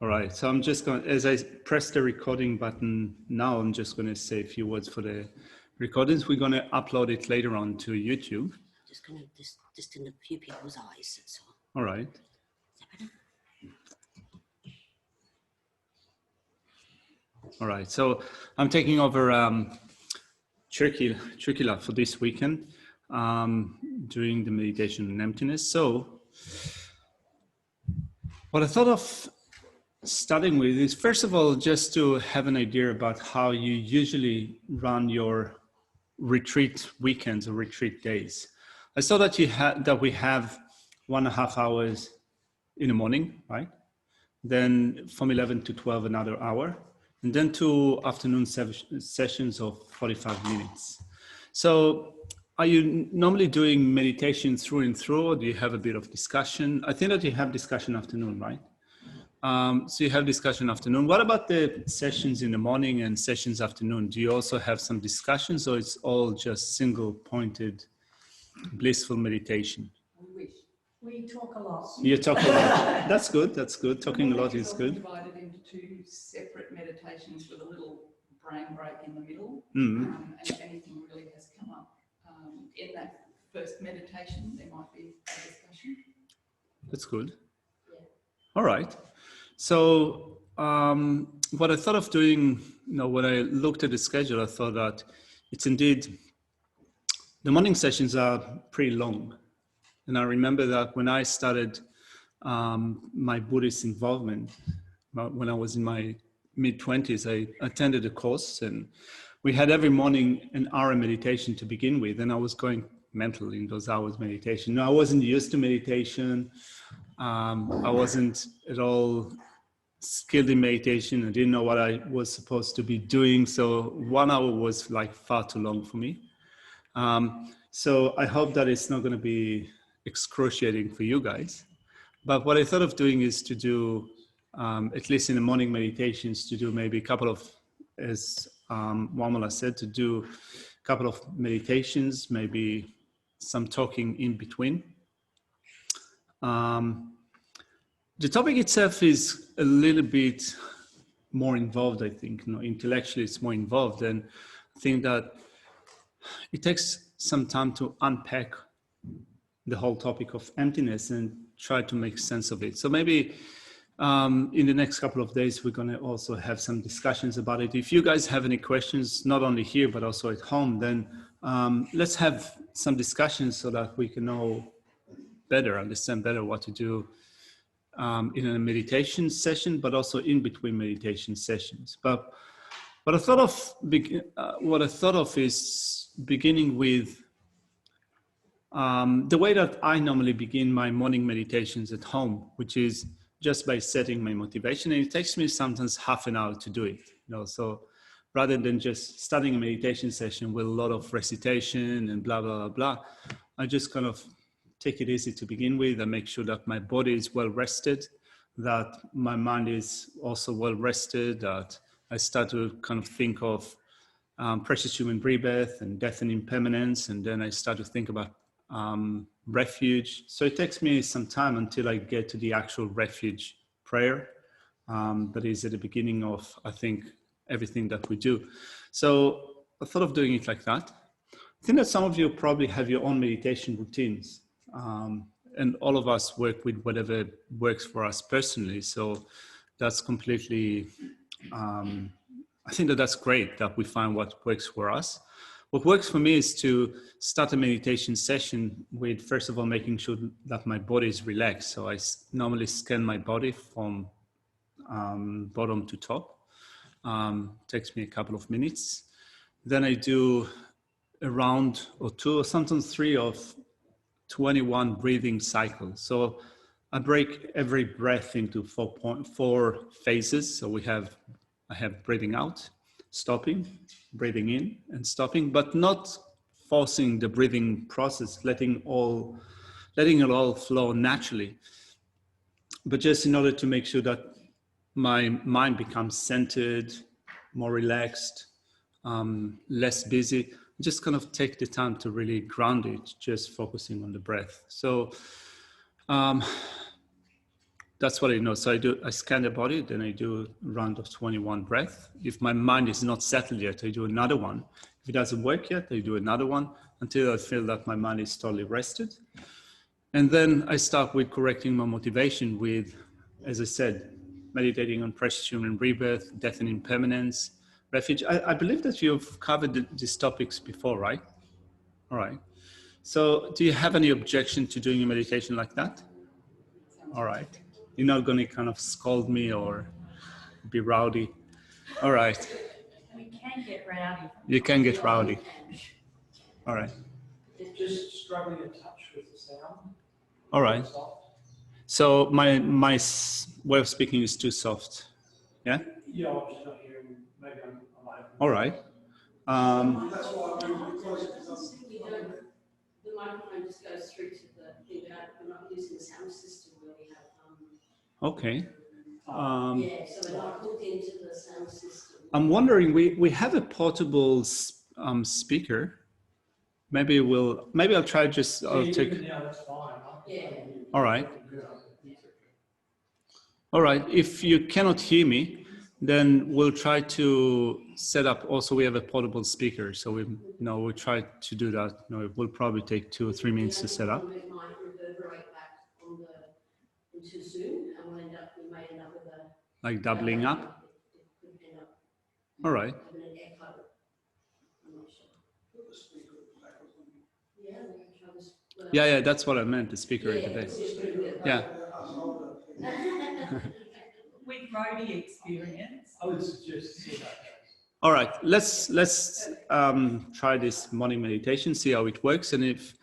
All right, so I'm just going, as I press the recording button now, I'm just going to say a few words for the recordings. We're going to upload it later on to YouTube. Just going to just in a few people's eyes, that's all. All right. All right, so I'm taking over Chirkila for this weekend, doing the meditation on emptiness. So what I thought of starting with is, first of all, just to have an idea about how you usually run your retreat weekends or retreat days. I saw that that we have 1.5 hours in the morning, right? Then from 11 to 12, another hour, and then 2 afternoon sessions of 45 minutes. So are you normally doing meditation through and through, or do you have a bit of discussion? I think that you have discussion afternoon, right? So you have discussion afternoon. What about the sessions in the morning and sessions afternoon? Do you also have some discussions, or it's all just single pointed blissful meditation? We talk a lot. You talk a lot. That's good. That's good. Talking a lot is good. Divided into 2 separate meditations with a little brain break in the middle. Mm. And if anything really has come up in that first meditation, there might be a discussion. That's good. Yeah. All right. So what I thought of doing, when I looked at the schedule, I thought that it's indeed, the morning sessions are pretty long. And I remember that when I started my Buddhist involvement, when I was in my mid-20s, I attended a course, and we had every morning an hour meditation to begin with, and I was going mental in those hours meditation. No, I wasn't used to meditation. I wasn't at all skilled in meditation. I didn't know what I was supposed to be doing. So 1 hour was like far too long for me. So I hope that it's not going to be excruciating for you guys. But what I thought of doing is to do, at least in the morning meditations, to do maybe a couple of, as Wamala said, to do a couple of meditations, maybe some talking in between. The topic itself is a little bit more involved, I think. Intellectually it's more involved, and I think that it takes some time to unpack the whole topic of emptiness and try to make sense of it. So maybe in the next couple of days, we're going to also have some discussions about it. If you guys have any questions, not only here, but also at home, then let's have some discussions so that we can know better, understand better what to do in a meditation session, but also in between meditation sessions. But what I thought of is beginning with the way that I normally begin my morning meditations at home, which is just by setting my motivation. And it takes me sometimes half an hour to do it. So rather than just starting a meditation session with a lot of recitation and blah, blah, blah, blah, I just kind of take it easy to begin with and make sure that my body is well rested, that my mind is also well rested, that I start to kind of think of precious human rebirth and death and impermanence, and then I start to think about refuge. So it takes me some time until I get to the actual refuge prayer that is at the beginning of, I think, everything that we do. So I thought of doing it like that. I think that some of you probably have your own meditation routines. And all of us work with whatever works for us personally. So that's completely, I think that that's great that we find what works for us. What works for me is to start a meditation session with, first of all, making sure that my body is relaxed. So I normally scan my body from bottom to top. Takes me a couple of minutes. Then I do a round or 2 or sometimes 3 of 21 breathing cycles. So I break every breath into 4 phases. So I have breathing out, stopping, breathing in and stopping, but not forcing the breathing process, letting it all flow naturally. But just in order to make sure that my mind becomes centered, more relaxed, less busy, just kind of take the time to really ground it, just focusing on the breath. So that's what I know. So I scan the body, then I do a round of 21 breaths. If my mind is not settled yet, I do another one. If it doesn't work yet, I do another one until I feel that my mind is totally rested. And then I start with correcting my motivation with, as I said, meditating on precious human rebirth, death and impermanence, refuge. I believe that you've covered these topics before, right? All right. So do you have any objection to doing a meditation like that? All right. You're not going to kind of scold me or be rowdy. All right. We can get rowdy. You can get rowdy. All right. Just struggling to touch with the sound. All right. So my way of speaking is too soft. Yeah? Yeah, I'm just not hearing. Maybe I'm All right. That's why I'm moving closer. The microphone just goes through to the thing. We're not using the sound system where we have. Okay. Yeah, so we're not hooked into the sound system. I'm wondering, we have a portable speaker. Maybe I'll try just, I'll take. Now that's fine. Yeah. All right. All right. If you cannot hear me, then we'll try to set up. Also, we have a portable speaker, so we'll try to do that. It will probably take 2 or 3 minutes to set up. It might reverberate back into Zoom, and we may end up with a Like doubling up. It could end up All right. having an echo. I'm not sure. Yeah, we can try this. Yeah, that's what I meant. The speaker at the base. Yeah. With roadie experience. I would suggest that. All right, let's try this morning meditation, see how it works. And if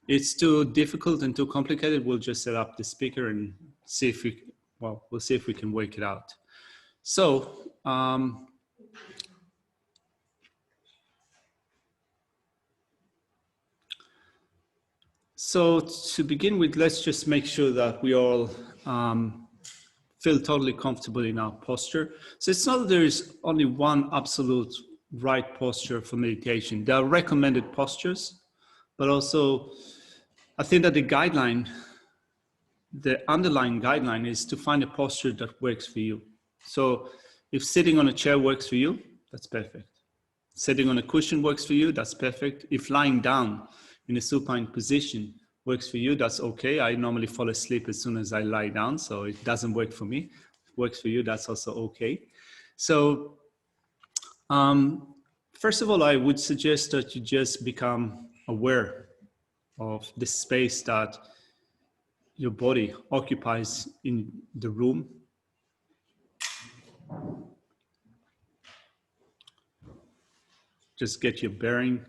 it's too difficult and too complicated, we'll just set up the speaker and see if we'll see if we can work it out. So, to begin with, let's just make sure that we all feel totally comfortable in our posture. So it's not that there is only one absolute right posture for meditation. There are recommended postures, but also I think that the underlying guideline is to find a posture that works for you. So if sitting on a chair works for you, that's perfect. Sitting on a cushion works for you, that's perfect. If lying down in a supine position works for you, that's okay. I normally fall asleep as soon as I lie down, so it doesn't work for me. If it works for you, that's also okay. So first of all, I would suggest that you just become aware of the space that your body occupies in the room. Just get your bearing.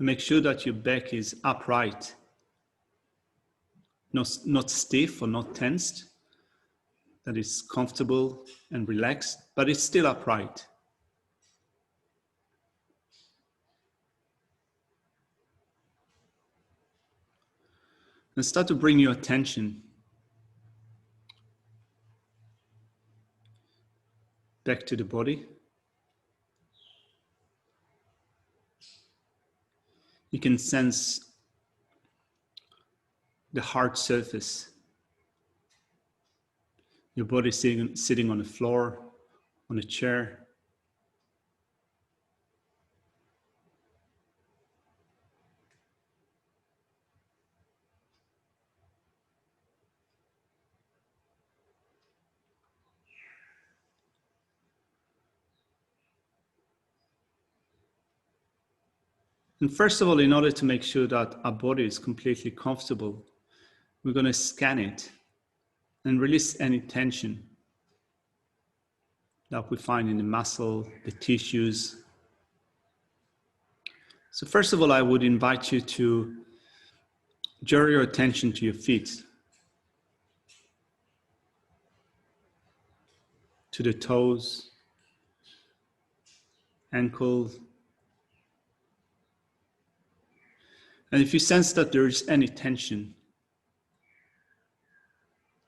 Make sure that your back is upright, not stiff or not tensed, that it's comfortable and relaxed, but it's still upright. And start to bring your attention back to the body. You can sense the hard surface. Your body sitting on the floor, on a chair. And first of all, in order to make sure that our body is completely comfortable, we're going to scan it and release any tension that we find in the muscle, the tissues. So first of all, I would invite you to draw your attention to your feet, to the toes, ankles. And if you sense that there is any tension,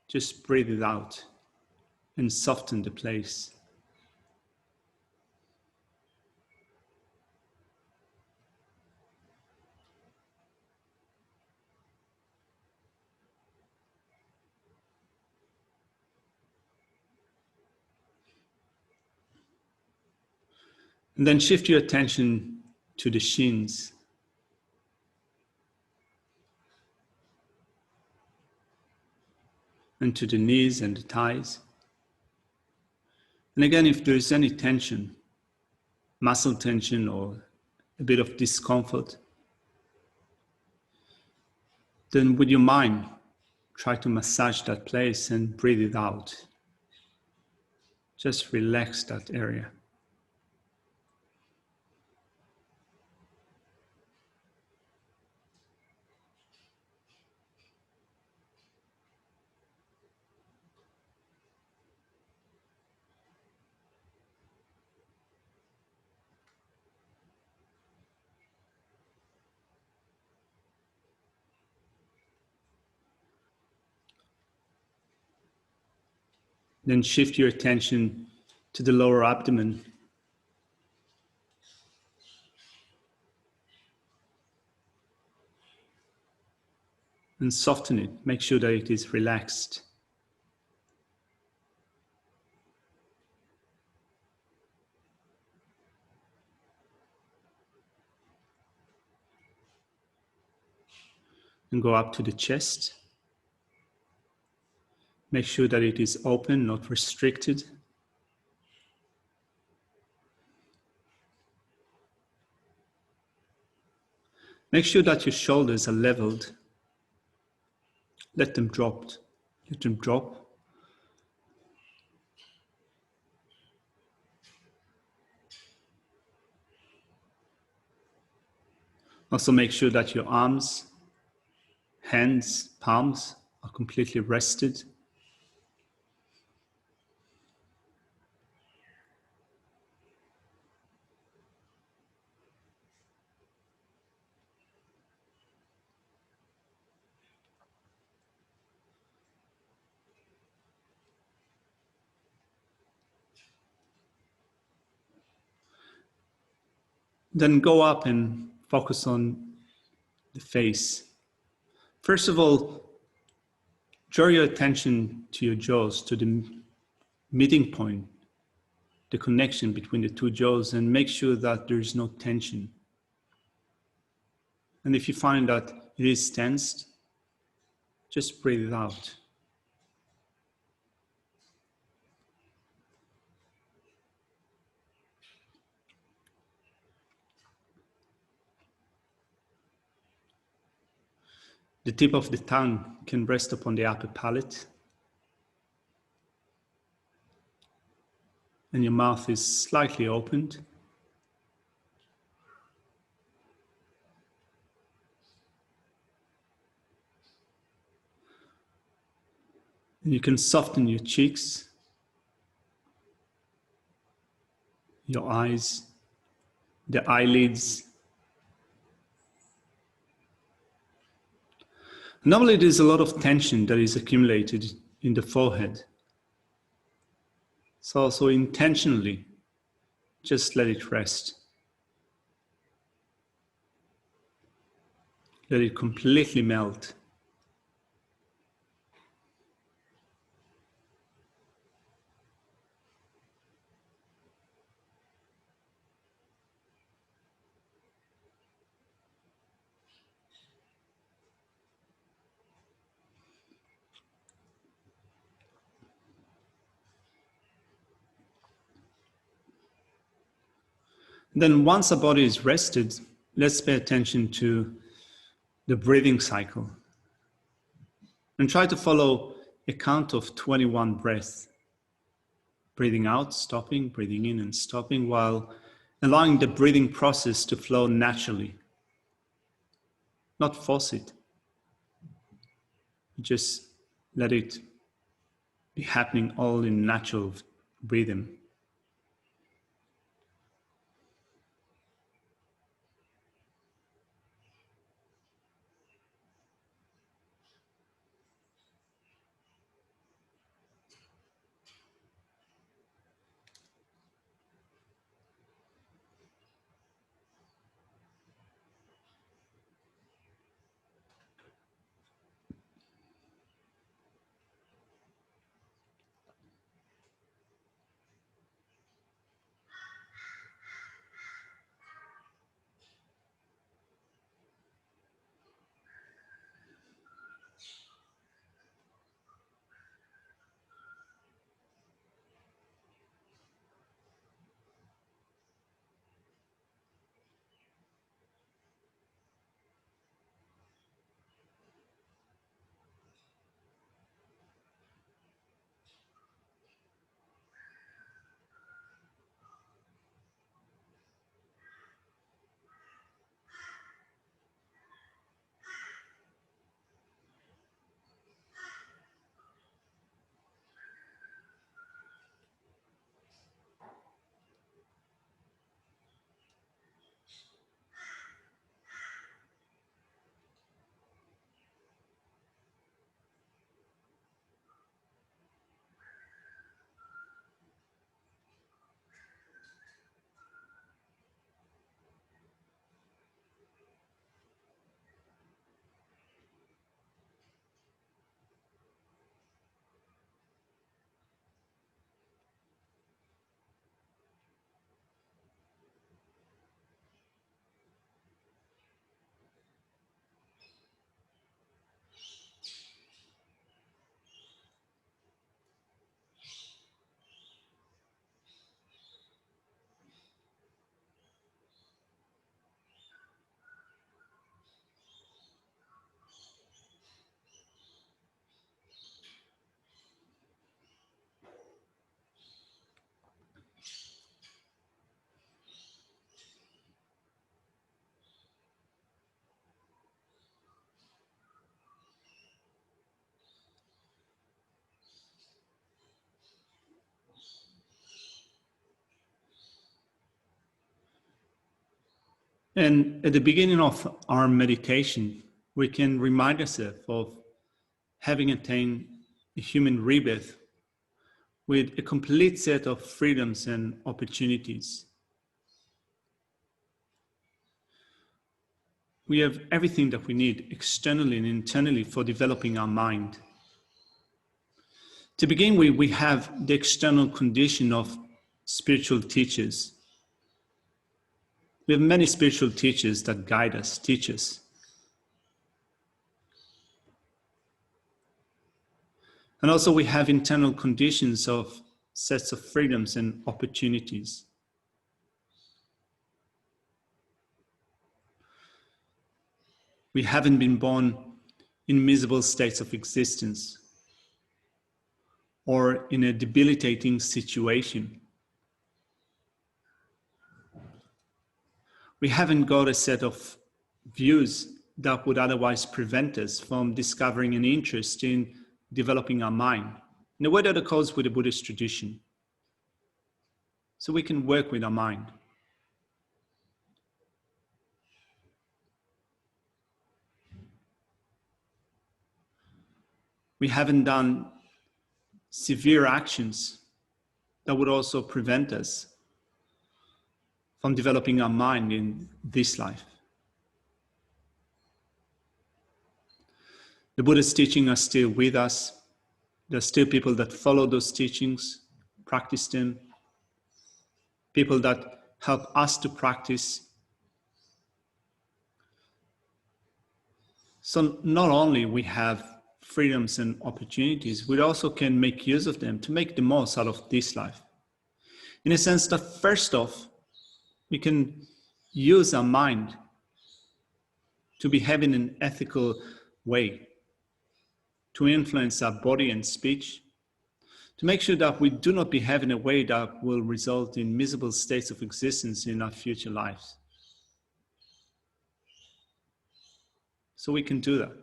just breathe it out and soften the place And then shift your attention to the shins. And to the knees and the thighs. And again, if there is any tension, muscle tension or a bit of discomfort, then with your mind, try to massage that place and breathe it out. Just relax that area. Then shift your attention to the lower abdomen. And soften it. Make sure that it is relaxed. And go up to the chest. Make sure that it is open, not restricted. Make sure that your shoulders are leveled. Let them drop. Let them drop. Also make sure that your arms, hands, palms are completely rested. Then go up and focus on the face. First of all, draw your attention to your jaws, to the meeting point, the connection between the two jaws, and make sure that there is no tension. And if you find that it is tensed, just breathe it out. The tip of the tongue can rest upon the upper palate. And your mouth is slightly opened. And you can soften your cheeks, your eyes, the eyelids. Normally there's a lot of tension that is accumulated in the forehead. So intentionally, just let it rest. Let it completely melt. Then once the body is rested, let's pay attention to the breathing cycle. And try to follow a count of 21 breaths. Breathing out, stopping, breathing in and stopping, while allowing the breathing process to flow naturally. Not force it. Just let it be happening all in natural breathing. And at the beginning of our meditation, we can remind ourselves of having attained a human rebirth with a complete set of freedoms and opportunities. We have everything that we need externally and internally for developing our mind. To begin with, we have the external condition of spiritual teachers. We have many spiritual teachers that guide us, teach us. And also we have internal conditions of sets of freedoms and opportunities. We haven't been born in miserable states of existence or in a debilitating situation. We haven't got a set of views that would otherwise prevent us from discovering an interest in developing our mind in a way that occurs with the Buddhist tradition. So we can work with our mind. We haven't done severe actions that would also prevent us from developing our mind in this life. The Buddha's teachings are still with us. There are still people that follow those teachings, practice them, people that help us to practice. So not only we have freedoms and opportunities, we also can make use of them to make the most out of this life. In a sense that first off, we can use our mind to behave in an ethical way, to influence our body and speech, to make sure that we do not behave in a way that will result in miserable states of existence in our future lives. So we can do that.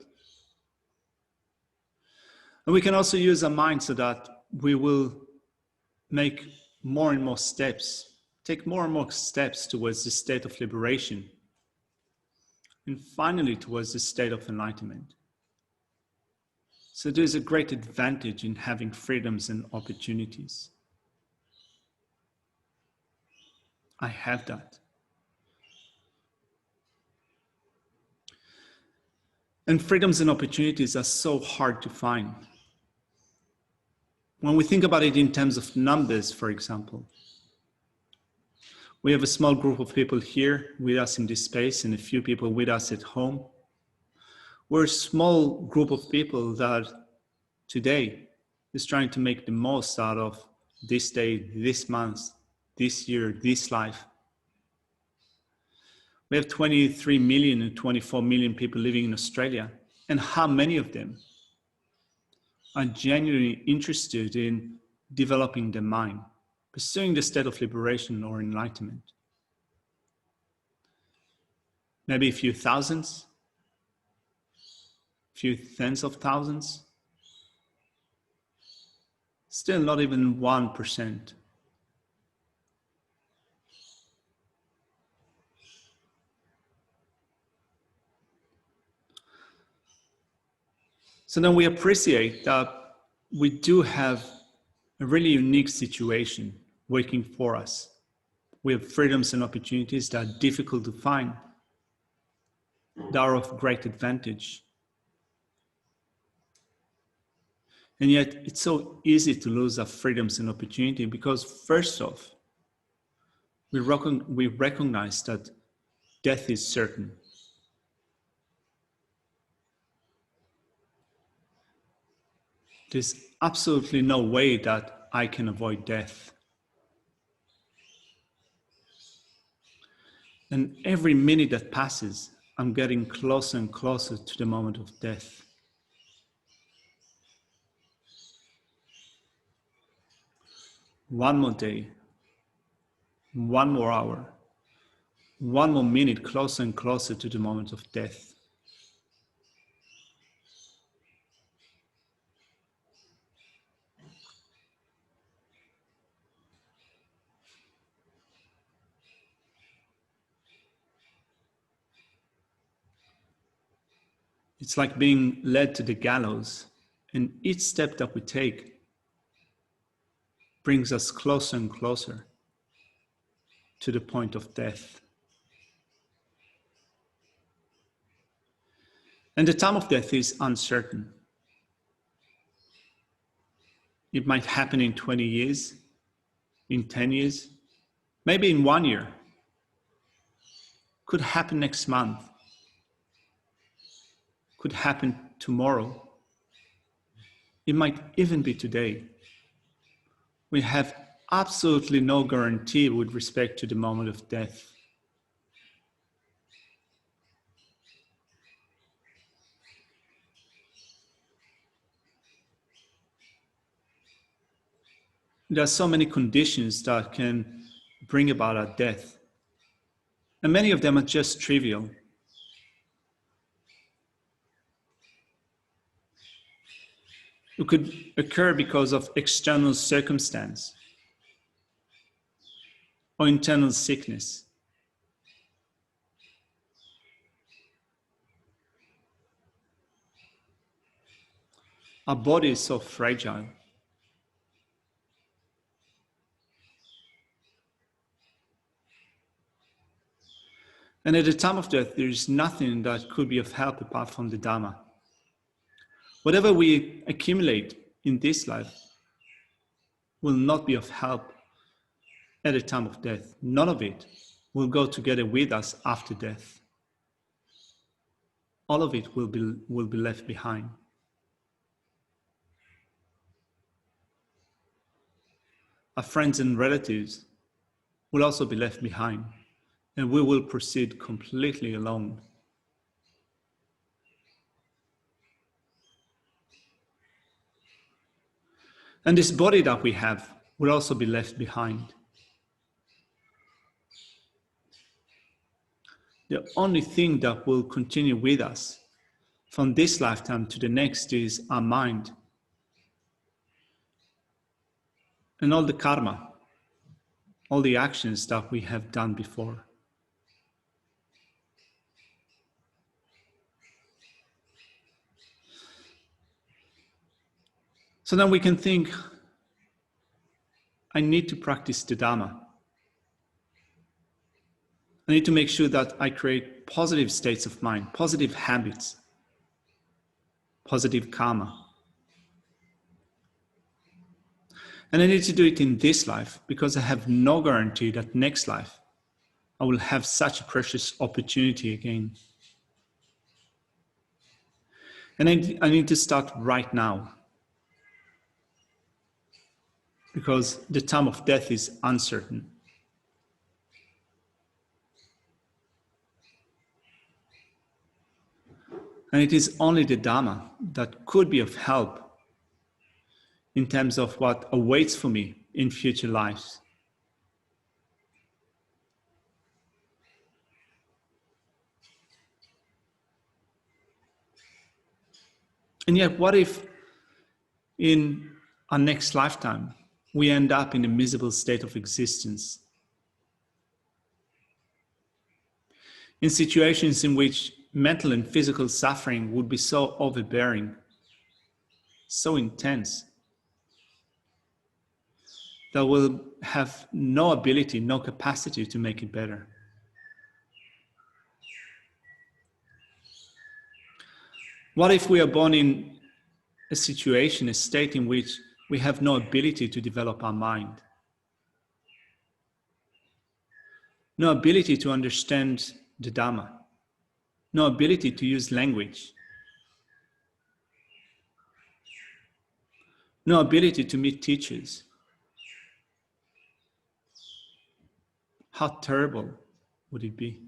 And we can also use our mind so that we will make more and more steps, take more and more steps towards the state of liberation, and finally towards the state of enlightenment. So there's a great advantage in having freedoms and opportunities. I have that. And freedoms and opportunities are so hard to find. When we think about it in terms of numbers, for example, we have a small group of people here with us in this space and a few people with us at home. We're a small group of people that today is trying to make the most out of this day, this month, this year, this life. We have 23 million and 24 million people living in Australia. And how many of them are genuinely interested in developing the mind, pursuing the state of liberation or enlightenment? Maybe a few thousands, a few tens of thousands. Still not even 1%. So then we appreciate that we do have a really unique situation working for us. We have freedoms and opportunities that are difficult to find, that are of great advantage. And yet it's so easy to lose our freedoms and opportunity because first off, we recognize that death is certain. There's absolutely no way that I can avoid death. And every minute that passes, I'm getting closer and closer to the moment of death. One more day, one more hour, one more minute closer and closer to the moment of death. It's like being led to the gallows, and each step that we take brings us closer and closer to the point of death. And the time of death is uncertain. It might happen in 20 years, in 10 years, maybe in 1 year. Could happen next month. Could happen tomorrow. It might even be today. We have absolutely no guarantee with respect to the moment of death. There are so many conditions that can bring about our death. And many of them are just trivial. It could occur because of external circumstance or internal sickness. Our body is so fragile. And at the time of death, there is nothing that could be of help apart from the Dharma. Whatever we accumulate in this life will not be of help at the time of death. None of it will go together with us after death. All of it will be left behind. Our friends and relatives will also be left behind, and we will proceed completely alone. And this body that we have will also be left behind. The only thing that will continue with us from this lifetime to the next is our mind and all the karma, all the actions that we have done before. So then we can think, I need to practice the Dharma. I need to make sure that I create positive states of mind, positive habits, positive karma. And I need to do it in this life because I have no guarantee that next life I will have such a precious opportunity again. And I need to start right now because the time of death is uncertain. And it is only the Dharma that could be of help in terms of what awaits for me in future lives. And yet, what if in our next lifetime, we end up in a miserable state of existence? In situations in which mental and physical suffering would be so overbearing, so intense, that we'll have no ability, no capacity to make it better. What if we are born in a situation, a state in which we have no ability to develop our mind? No ability to understand the Dhamma. No ability to use language. No ability to meet teachers. How terrible would it be?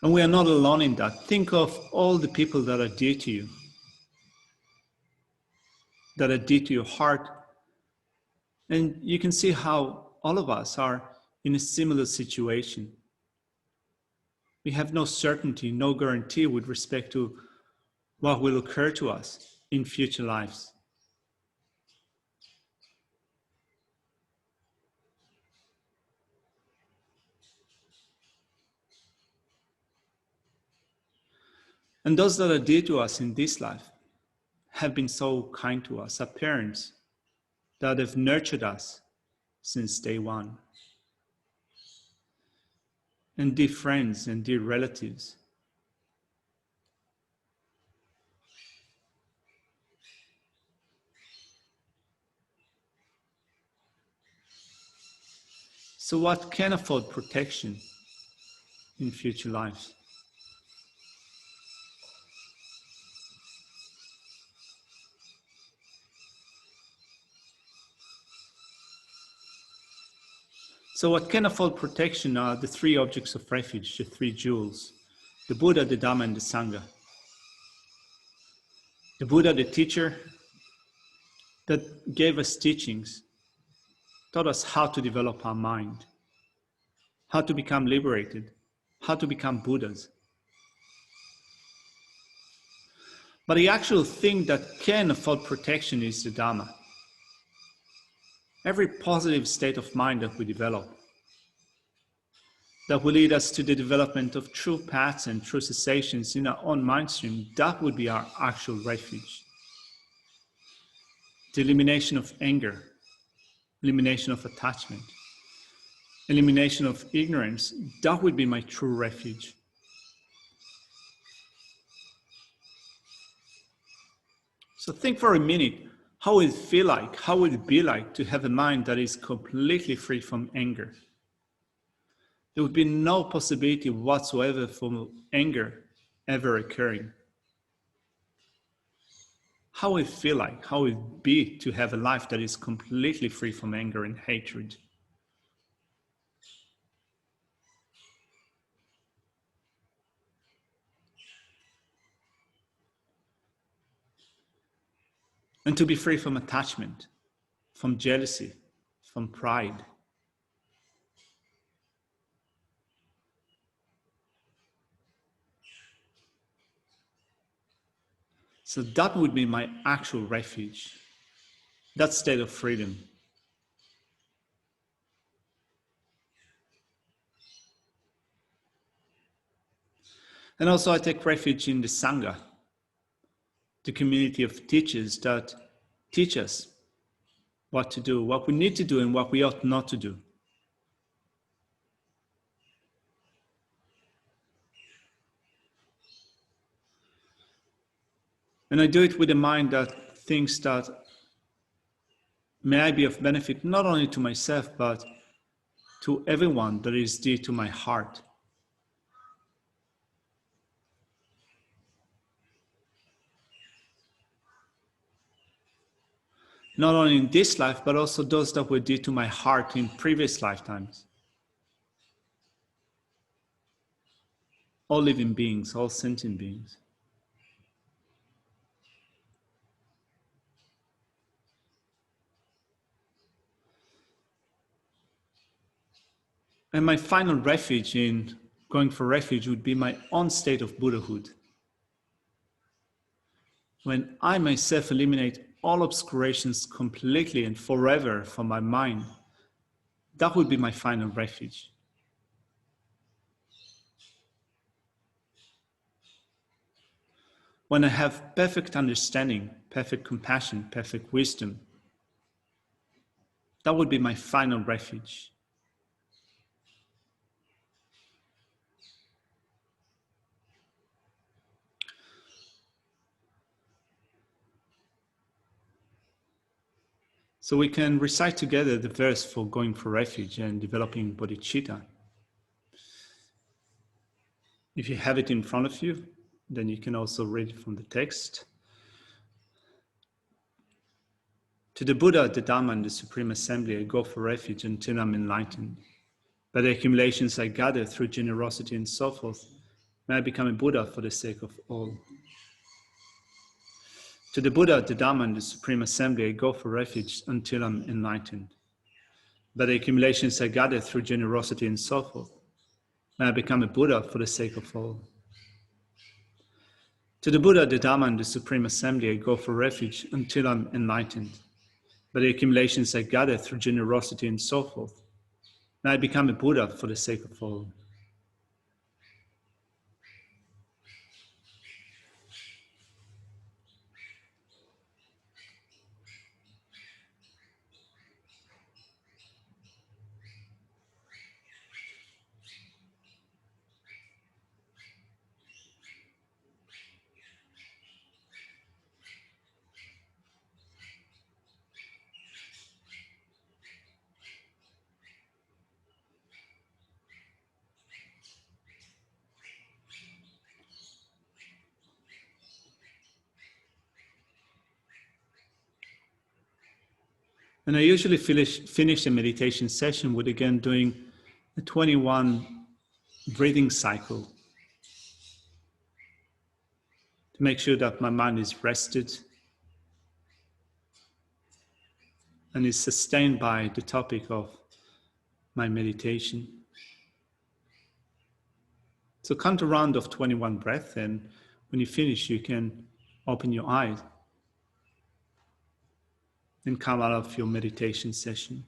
And we are not alone in that. Think of all the people that are dear to you, that are dear to your heart. And you can see how all of us are in a similar situation. We have no certainty, no guarantee with respect to what will occur to us in future lives. And those that are dear to us in this life have been so kind to us, our parents that have nurtured us since day one. And dear friends and dear relatives. So what can afford protection in future lives? So what can afford protection are the three objects of refuge, the three jewels: the Buddha, the Dhamma, and the Sangha. The Buddha, the teacher that gave us teachings, taught us how to develop our mind, how to become liberated, how to become Buddhas. But the actual thing that can afford protection is the Dhamma. Every positive state of mind that we develop, that will lead us to the development of true paths and true cessations in our own mind stream, that would be our actual refuge. The elimination of anger, elimination of attachment, elimination of ignorance, that would be my true refuge. So think for a minute, how would it feel like, how would it be like to have a mind that is completely free from anger? There would be no possibility whatsoever for anger ever occurring. How would it feel like, how would it be to have a life that is completely free from anger and hatred? And to be free from attachment, from jealousy, from pride. So that would be my actual refuge, that state of freedom. And also I take refuge in the Sangha, the community of teachers that teach us what to do, what we need to do and what we ought not to do. And I do it with a mind that thinks that may I be of benefit not only to myself, but to everyone that is dear to my heart. Not only in this life, but also those that were dear to my heart in previous lifetimes. All living beings, all sentient beings. And my final refuge in going for refuge would be my own state of Buddhahood. When I myself eliminate all obscurations completely and forever from my mind, that would be my final refuge. When I have perfect understanding, perfect compassion, perfect wisdom, that would be my final refuge. So we can recite together the verse for going for refuge and developing bodhicitta. If you have it in front of you, then you can also read it from the text. To the Buddha, the Dhamma, and the Supreme Assembly, I go for refuge until I'm enlightened. By the accumulations I gather through generosity and so forth, may I become a Buddha for the sake of all. To the Buddha, the Dhamma, and the Supreme Assembly, I go for refuge until I'm enlightened. but the accumulations I gathered through generosity and so forth. May I become a Buddha for the sake of all. To the Buddha, the Dharma, and the Supreme Assembly, I go for refuge until I'm enlightened. But the accumulations I gather through generosity and so forth, may I become a Buddha for the sake of all. And I usually finish a meditation session with again doing a 21 breathing cycle to make sure that my mind is rested and is sustained by the topic of my meditation. So count a round of 21 breaths, and when you finish, you can open your eyes and come out of your meditation session.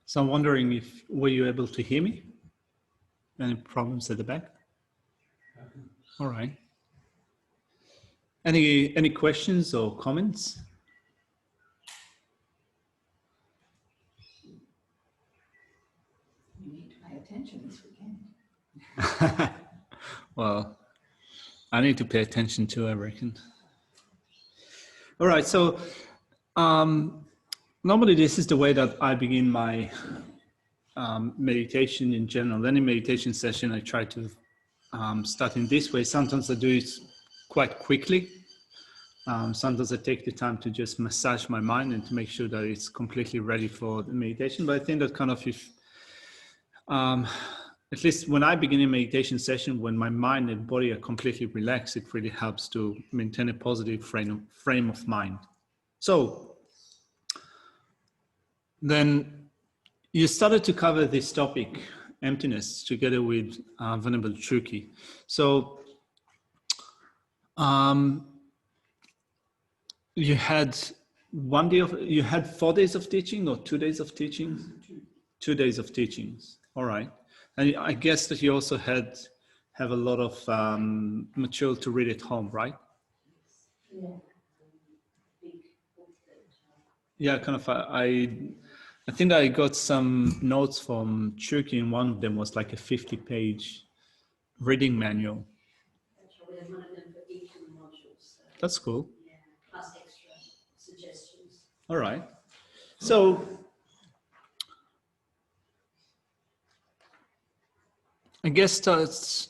So I'm wondering if, were you able to hear me? Any problems at the back? All right. Any questions or comments? We need to pay attention this weekend. Well, I need to pay attention too, I reckon. All right, so normally this is the way that I begin my meditation in general. Any meditation session, I try to start in this way. Sometimes I do it quite quickly. Sometimes I take the time to just massage my mind and to make sure that it's completely ready for the meditation. But I think that kind of if, at least when I begin a meditation session, when my mind and body are completely relaxed, it really helps to maintain a positive frame of mind. So then you started to cover this topic, emptiness, together with Venerable Chuki. So you had 4 days of teaching or 2 days of teaching? 2 days of teachings. All right. And I guess that you also have a lot of material to read at home, right? Yeah. Big book that, Yeah, kind of. I think I got some notes from Chuki, and one of them was like a 50-page reading manual. we have one of them for each of the modules. So, That's cool. yeah, plus extra suggestions. All right. So I guess that's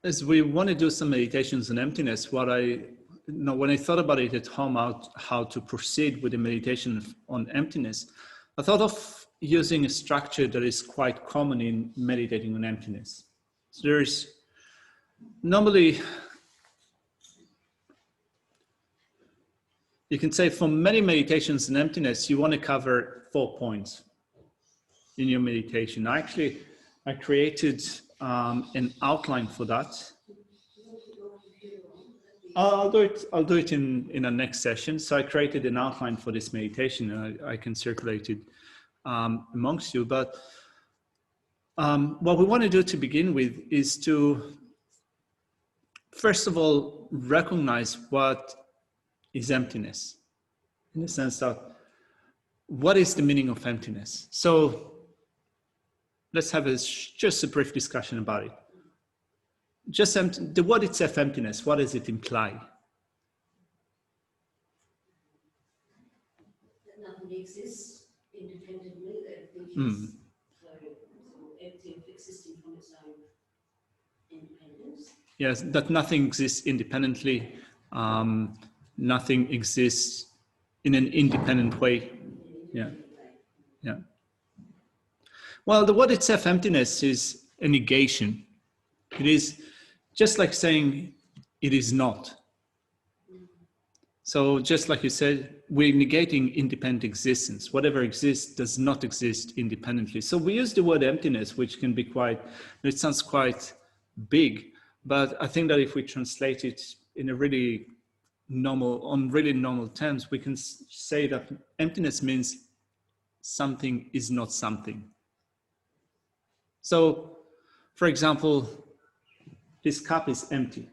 as we want to do some meditations on emptiness, when I thought about it at home, how to proceed with the meditation on emptiness, I thought of using a structure that is quite common in meditating on emptiness. So there's normally, you can say for many meditations on emptiness, you want to cover 4 points in your meditation. I created an outline for that. I'll do it in the next session. So I created an outline for this meditation. I can circulate it amongst you. But what we want to do to begin with is to, first of all, recognize what is emptiness, in the sense that what is the meaning of emptiness? So let's have just a brief discussion about it. Just the word itself, emptiness, what does it imply? That nothing exists independently, that everything is so empty, existing from its own independence. Yes, that nothing exists independently. Nothing exists in an independent way. Yeah. Yeah. Well, the word itself, emptiness, is a negation. It is just like saying it is not. So just like you said, we're negating independent existence. Whatever exists does not exist independently. So we use the word emptiness, which can be it sounds quite big, but I think that if we translate it in a really normal terms, we can say that emptiness means something is not something. So, for example, this cup is empty,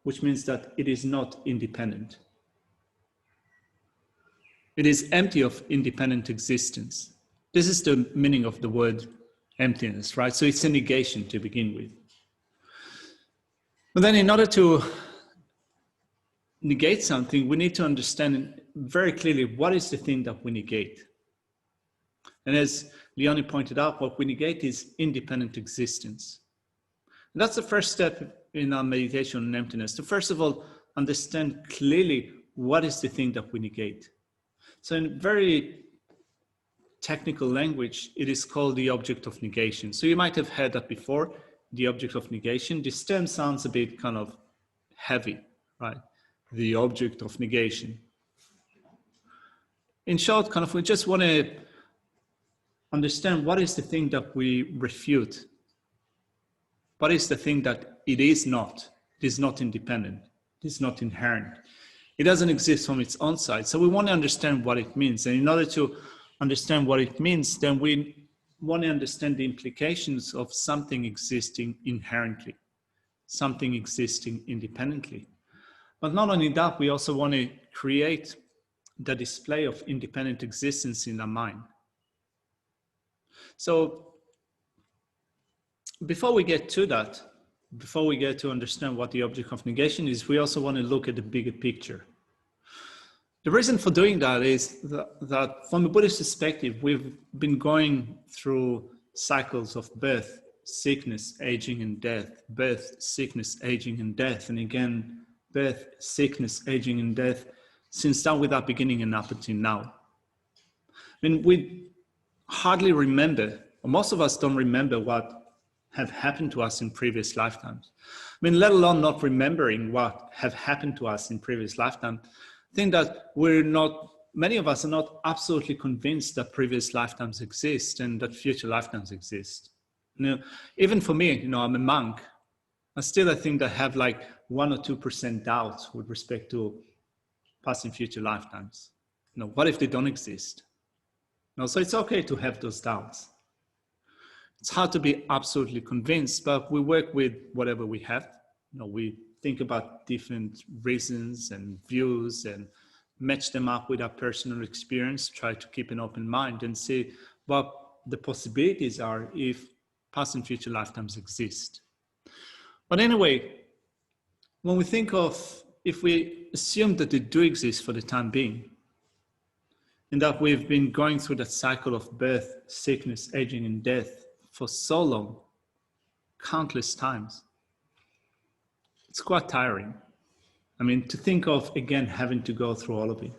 which means that it is not independent. It is empty of independent existence. This is the meaning of the word emptiness, right? So it's a negation to begin with. But then in order to negate something, we need to understand very clearly what is the thing that we negate. And as Leonie pointed out, what we negate is independent existence. And that's the first step in our meditation on emptiness, to first of all understand clearly what is the thing that we negate. So in very technical language, it is called the object of negation. So you might have heard that before, the object of negation. This term sounds a bit kind of heavy, right? The object of negation. In short, kind of, we just want to understand what is the thing that we refute. What is the thing that it is not independent, it is not inherent. It doesn't exist from its own side. So we want to understand what it means. And in order to understand what it means, then we want to understand the implications of something existing inherently, something existing independently. But not only that, we also want to create the display of independent existence in our mind. So before we get to that, before we get to understand what the object of negation is, we also want to look at the bigger picture. The reason for doing that is that from a Buddhist perspective, we've been going through cycles of birth, sickness, aging, and death, birth, sickness, aging, and death, and again, birth, sickness, aging, and death, since that without beginning and up until now. I mean, we hardly remember, or most of us don't remember what have happened to us in previous lifetimes. I mean, let alone not remembering what have happened to us in previous lifetime. I think that many of us are not absolutely convinced that previous lifetimes exist and that future lifetimes exist. You know, even for me, you know, I'm a monk. I think that I have like 1 or 2% doubts with respect to past and future lifetimes. You know, what if they don't exist? You know, so it's okay to have those doubts. It's hard to be absolutely convinced, but we work with whatever we have. You know, we think about different reasons and views and match them up with our personal experience, try to keep an open mind and see what the possibilities are if past and future lifetimes exist. But anyway, when we think of, if we assume that they do exist for the time being, and that we've been going through that cycle of birth, sickness, aging, and death for so long, countless times, it's quite tiring. I mean, to think of, again, having to go through all of it.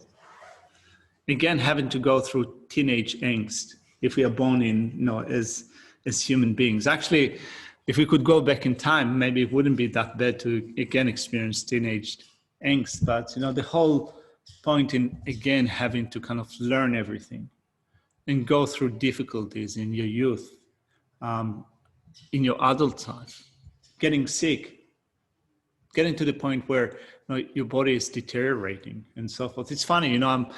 Again, having to go through teenage angst if we are born in, you know, as human beings. Actually, if we could go back in time, maybe it wouldn't be that bad to, again, experience teenage angst. But, you know, the whole point in, again, having to kind of learn everything and go through difficulties in your youth, in your adult life, getting sick, getting to the point where, you know, your body is deteriorating and so forth. It's funny, you know,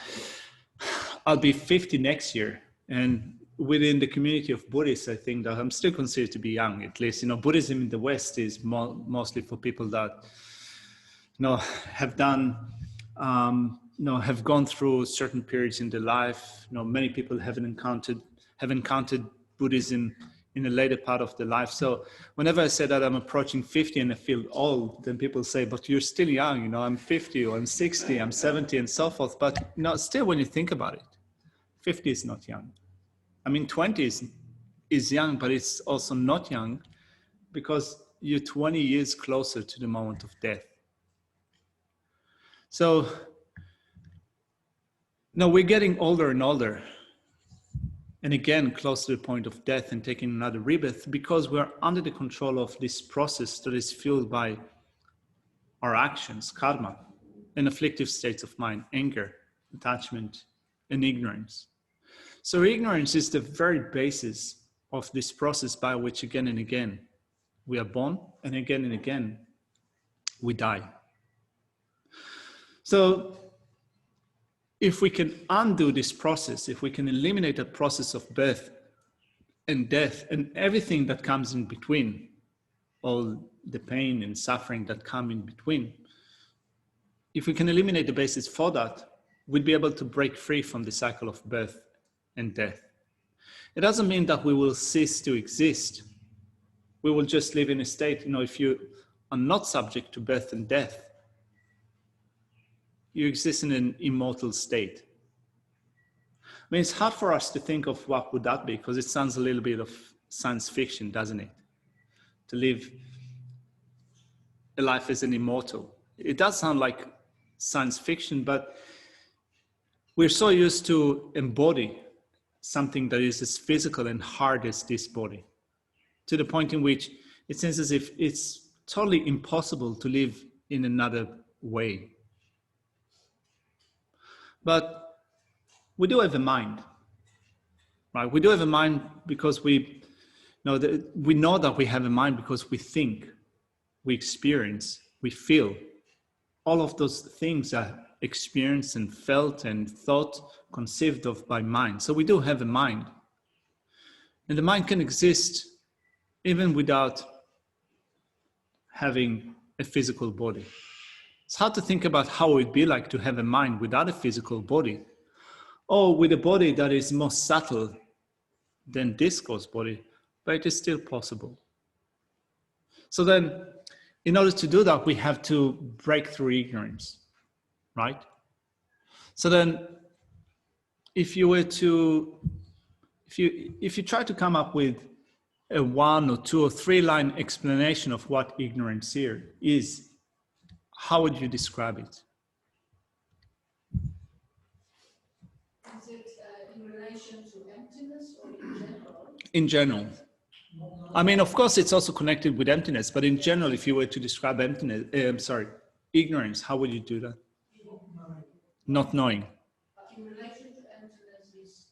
I'll be 50 next year, and within the community of Buddhists, I think that I'm still considered to be young. At least, you know, Buddhism in the West is mostly for people that, you know, have done, you know, have gone through certain periods in their life. You know, many people have encountered Buddhism in the later part of their life. So whenever I say that I'm approaching 50 and I feel old, then people say, but you're still young, you know, I'm 50 or I'm 60, I'm 70 and so forth. But, you know, still when you think about it, 50 is not young. I mean, 20 is young, but it's also not young because you're 20 years closer to the moment of death. So, no, we're getting older and older. And again, close to the point of death and taking another rebirth because we're under the control of this process that is fueled by our actions, karma, and afflictive states of mind, anger, attachment, and ignorance. So ignorance is the very basis of this process by which again and again we are born and again we die. So if we can undo this process, if we can eliminate the process of birth and death and everything that comes in between, all the pain and suffering that come in between, if we can eliminate the basis for that, we'd be able to break free from the cycle of birth and death. It doesn't mean that we will cease to exist. We will just live in a state, you know, if you are not subject to birth and death, you exist in an immortal state. I mean, it's hard for us to think of what would that be because it sounds a little bit of science fiction, doesn't it? To live a life as an immortal. It does sound like science fiction, but we're so used to embody something that is as physical and hard as this body, to the point in which it seems as if it's totally impossible to live in another way. But we do have a mind, right? We do have a mind because we know that we have a mind because we think, we experience, we feel. All of those things are experienced and felt and thought, conceived of by mind. So we do have a mind. And the mind can exist even without having a physical body. It's hard to think about how it would be like to have a mind without a physical body, or with a body that is more subtle than this ghost body, but it is still possible. So then, in order to do that, we have to break through ignorance, right? So then, if you try to come up with a 1 or 2 or 3 line explanation of what ignorance here is, how would you describe it? Is it in relation to emptiness or in general? In general. I mean, of course, it's also connected with emptiness, but in general, if you were to describe ignorance, how would you do that? Not knowing. But in relation to emptiness is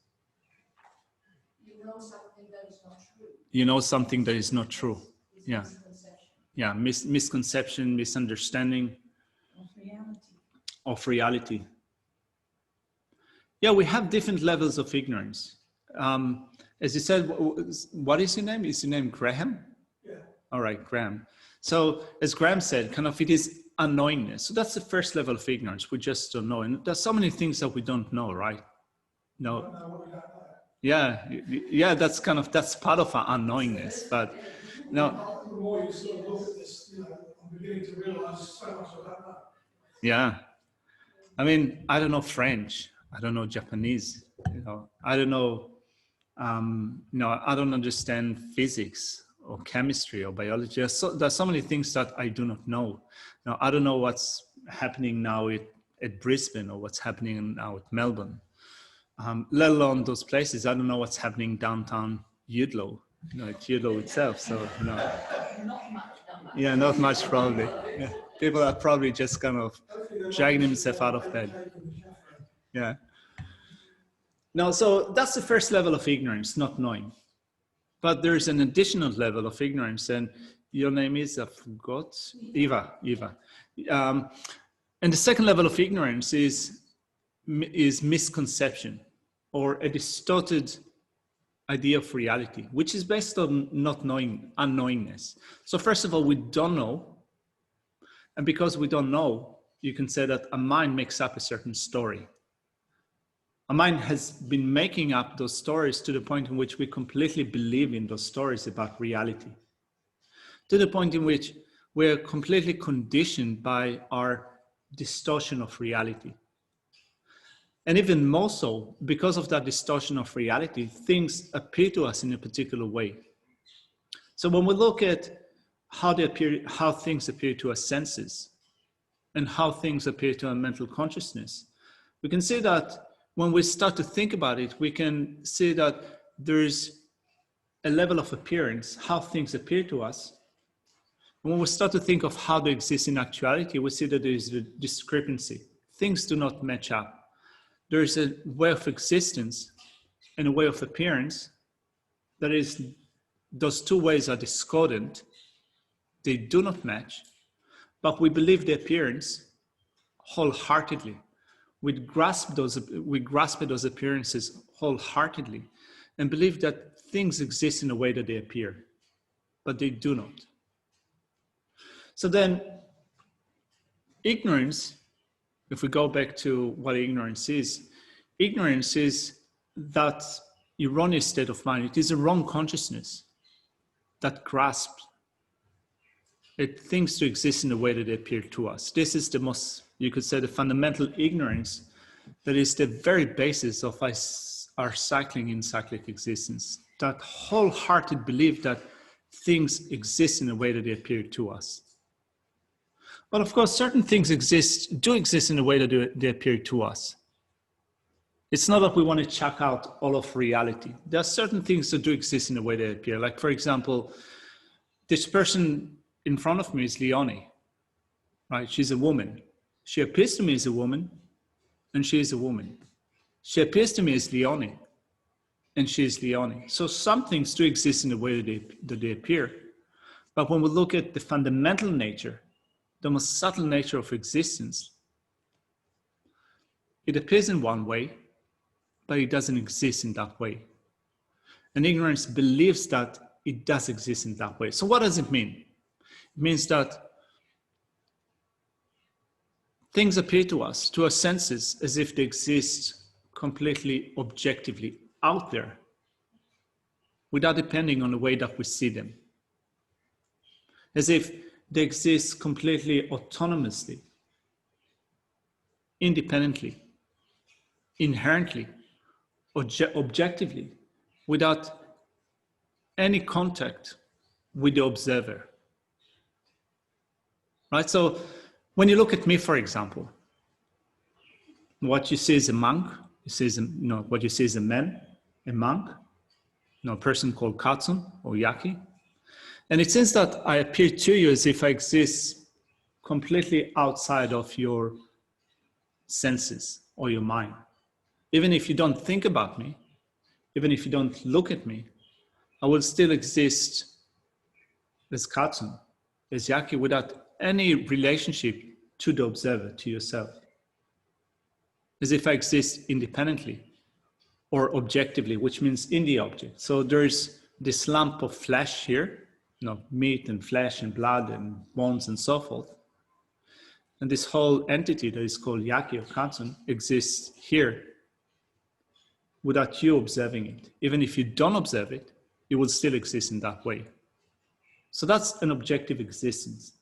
you know something that is not true. You know something that is not true. It's Yeah. misconception. Yeah, misconception, misunderstanding of reality. Yeah, we have different levels of ignorance. As you said, what is your name? Is your name Graham? Yeah. All right, Graham. So as Graham said, kind of it is unknowingness. So that's the first level of ignorance. We just don't know. And there's so many things that we don't know, right? No. Yeah, that's part of our unknowingness. But no. The more you sort of look at this, I'm beginning to realize so much I don't know. Yeah. I mean, I don't know French. I don't know Japanese. I don't know. I don't understand physics or chemistry or biology. There's so many things that I do not know. Now, I don't know what's happening now at Brisbane or what's happening now at Melbourne. Let alone those places. I don't know what's happening downtown Udlow, at Udlow itself. So, Not much. Yeah, not much probably. Yeah. People are probably just kind of dragging themselves out of bed. Yeah. No, so that's the first level of ignorance, not knowing. But there's an additional level of ignorance, and your name is, I forgot, Eva. And the second level of ignorance is misconception, or a distorted idea of reality, which is based on not knowing, unknowingness. So first of all, we don't know. And because we don't know, you can say that a mind makes up a certain story. A mind has been making up those stories to the point in which we completely believe in those stories about reality. To the point in which we're completely conditioned by our distortion of reality. And even more so, because of that distortion of reality, things appear to us in a particular way. So when we look at how things appear to our senses and how things appear to our mental consciousness, we can see that when we start to think about it, we can see that there's a level of appearance, how things appear to us. And when we start to think of how they exist in actuality, we see that there is a discrepancy. Things do not match up. There is a way of existence and a way of appearance that is, those two ways are discordant. They do not match, but we believe the appearance wholeheartedly. We grasp those appearances wholeheartedly and believe that things exist in the way that they appear, but they do not. So then ignorance, if we go back to what ignorance is that erroneous state of mind. It is a wrong consciousness that grasps things to exist in the way that they appear to us. This is the most, you could say, the fundamental ignorance that is the very basis of our cycling in cyclic existence. That wholehearted belief that things exist in the way that they appear to us. But of course, certain things do exist in the way that they appear to us. It's not that we want to check out all of reality. There are certain things that do exist in the way they appear. Like, for example, this person in front of me is Leonie, right? She's a woman. She appears to me as a woman, and she is a woman. She appears to me as Leonie, and she is Leonie. So some things do exist in the way that they appear. But when we look at the fundamental nature, the most subtle nature of existence, it appears in one way, but it doesn't exist in that way. And ignorance believes that it does exist in that way. So what does it mean? It means that things appear to us, to our senses, as if they exist completely objectively out there, without depending on the way that we see them. as if they exist completely autonomously, independently, inherently, objectively, without any contact with the observer. Right? So when you look at me, for example, what you see is a monk, what you see is a man, a monk, a person called Katsun or Yaki. And it seems that I appear to you as if I exist completely outside of your senses or your mind. Even if you don't think about me, even if you don't look at me, I will still exist as Katsun, as Yaki, without any relationship to the observer, to yourself. As if I exist independently or objectively, which means in the object. So there's this lump of flesh here, meat and flesh and blood and bones and so forth. And this whole entity that is called Yaki or Katsun exists here without you observing it. Even if you don't observe it, it will still exist in that way. So that's an objective existence,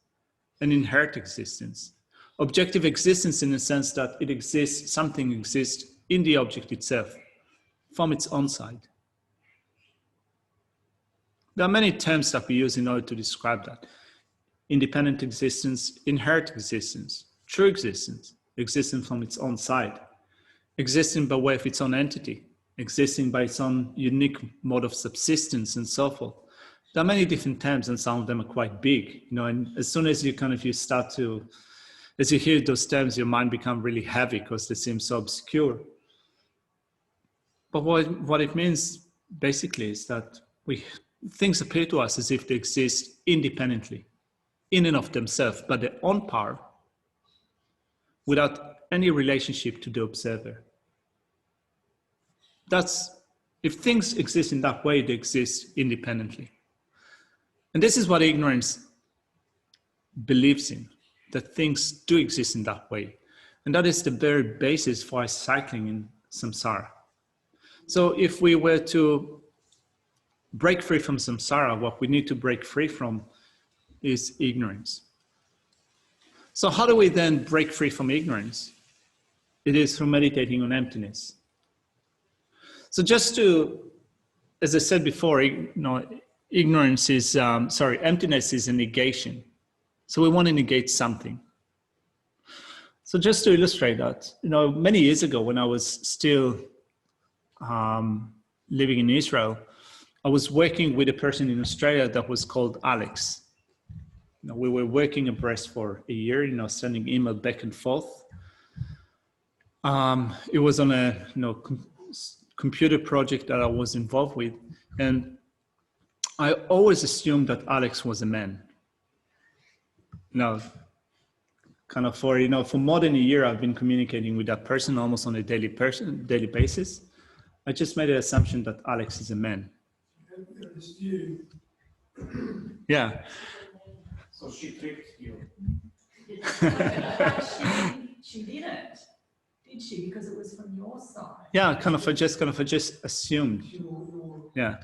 an inherent existence. Objective existence in the sense that it exists, something exists in the object itself, from its own side. There are many terms that we use in order to describe that. Independent existence, inherent existence, true existence, existing from its own side, existing by way of its own entity, existing by its own unique mode of subsistence and so forth. There are many different terms and some of them are quite big, and as soon as you as you hear those terms, your mind becomes really heavy because they seem so obscure. But what it means basically is that things appear to us as if they exist independently, in and of themselves, by their own power, without any relationship to the observer. If things exist in that way, they exist independently. And this is what ignorance believes in, that things do exist in that way. And that is the very basis for our cycling in samsara. So if we were to break free from samsara, what we need to break free from is ignorance. So how do we then break free from ignorance? It is through meditating on emptiness. So as I said before, emptiness is a negation. So we want to negate something. So just to illustrate that, many years ago when I was still living in Israel, I was working with a person in Australia that was called Alex. We were working abreast for a year, sending email back and forth. It was on a computer project that I was involved with, and I always assumed that Alex was a man. For more than a year, I've been communicating with that person almost on a daily basis. I just made an assumption that Alex is a man. Yeah. So she tricked you. She didn't, did she? Because it was from your side. Yeah, I just assumed. Yeah.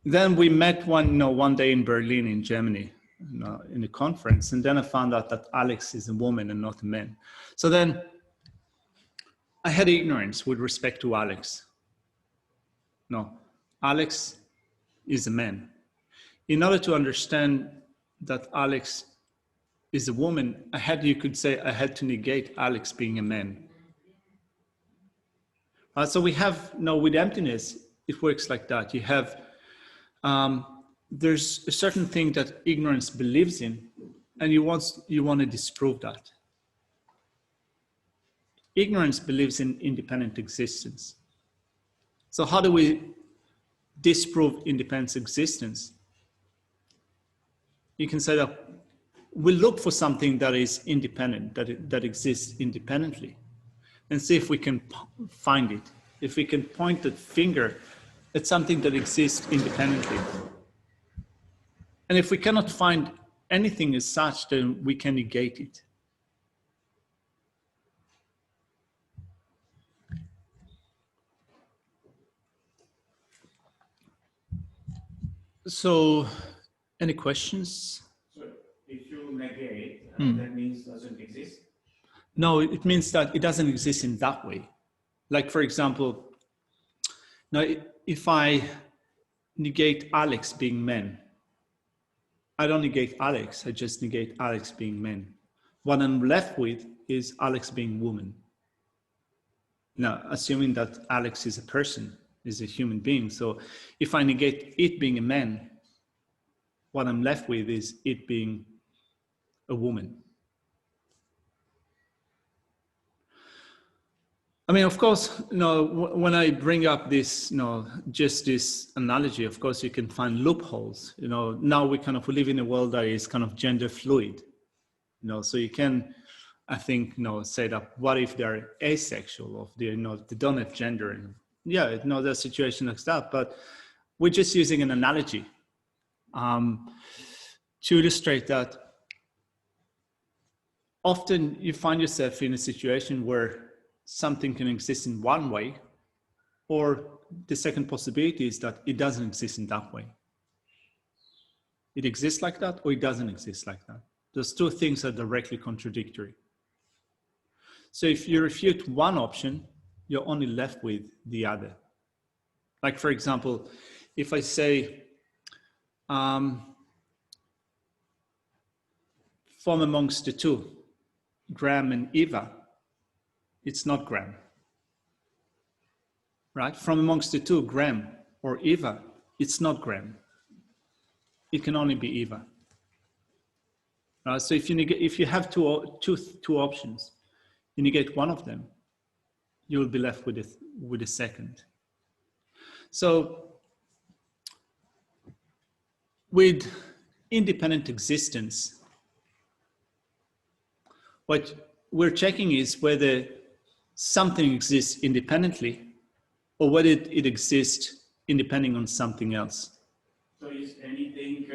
Then we met one day in Berlin, in Germany, in a conference, and then I found out that Alex is a woman and not a man. So then I had ignorance with respect to Alex. No, Alex is a man. In order to understand that Alex is a woman, I had to negate Alex being a man. So we have, with emptiness, it works like that. You have, there's a certain thing that ignorance believes in, and you want to disprove that. Ignorance believes in independent existence. So how do we disprove independent existence? You can say that we look for something that is independent, that exists independently, and see if we can find it. If we can point the finger at something that exists independently. And if we cannot find anything as such, then we can negate it. So, any questions? So that means doesn't exist? No, it means that it doesn't exist in that way. Like, for example, now if I negate Alex being men, I don't negate Alex, I just negate Alex being men. What I'm left with is Alex being woman. Now, assuming that Alex is a person, is a human being. So if I negate it being a man, what I'm left with is it being a woman. I mean, of course, when I bring up this, just this analogy, of course, you can find loopholes. Now we live in a world that is kind of gender fluid. So you can, I think, say that what if they're asexual, or they don't have gender, and there's a situation like that. But we're just using an analogy to illustrate that. Often you find yourself in a situation where something can exist in one way, or the second possibility is that it doesn't exist in that way. It exists like that, or it doesn't exist like that. Those two things are directly contradictory. So if you refute one option, you're only left with the other. Like, for example, if I say, from amongst the two, Graham and Eva, it's not Graham, right? From amongst the two, Graham or Eva, it's not Graham. It can only be Eva. So if you have two options, you negate one of them, you will be left with a second. So with independent existence, what we're checking is whether something exists independently or whether it exists independent on something else. So is anything,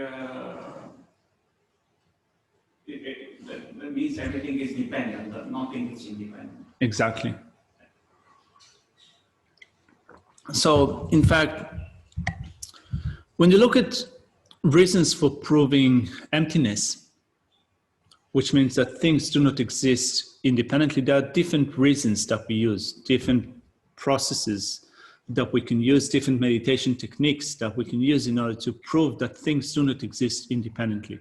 that means everything is dependent, but nothing is independent. Exactly. So, in fact, when you look at reasons for proving emptiness, which means that things do not exist independently, there are different reasons that we use, different processes that we can use, different meditation techniques that we can use in order to prove that things do not exist independently.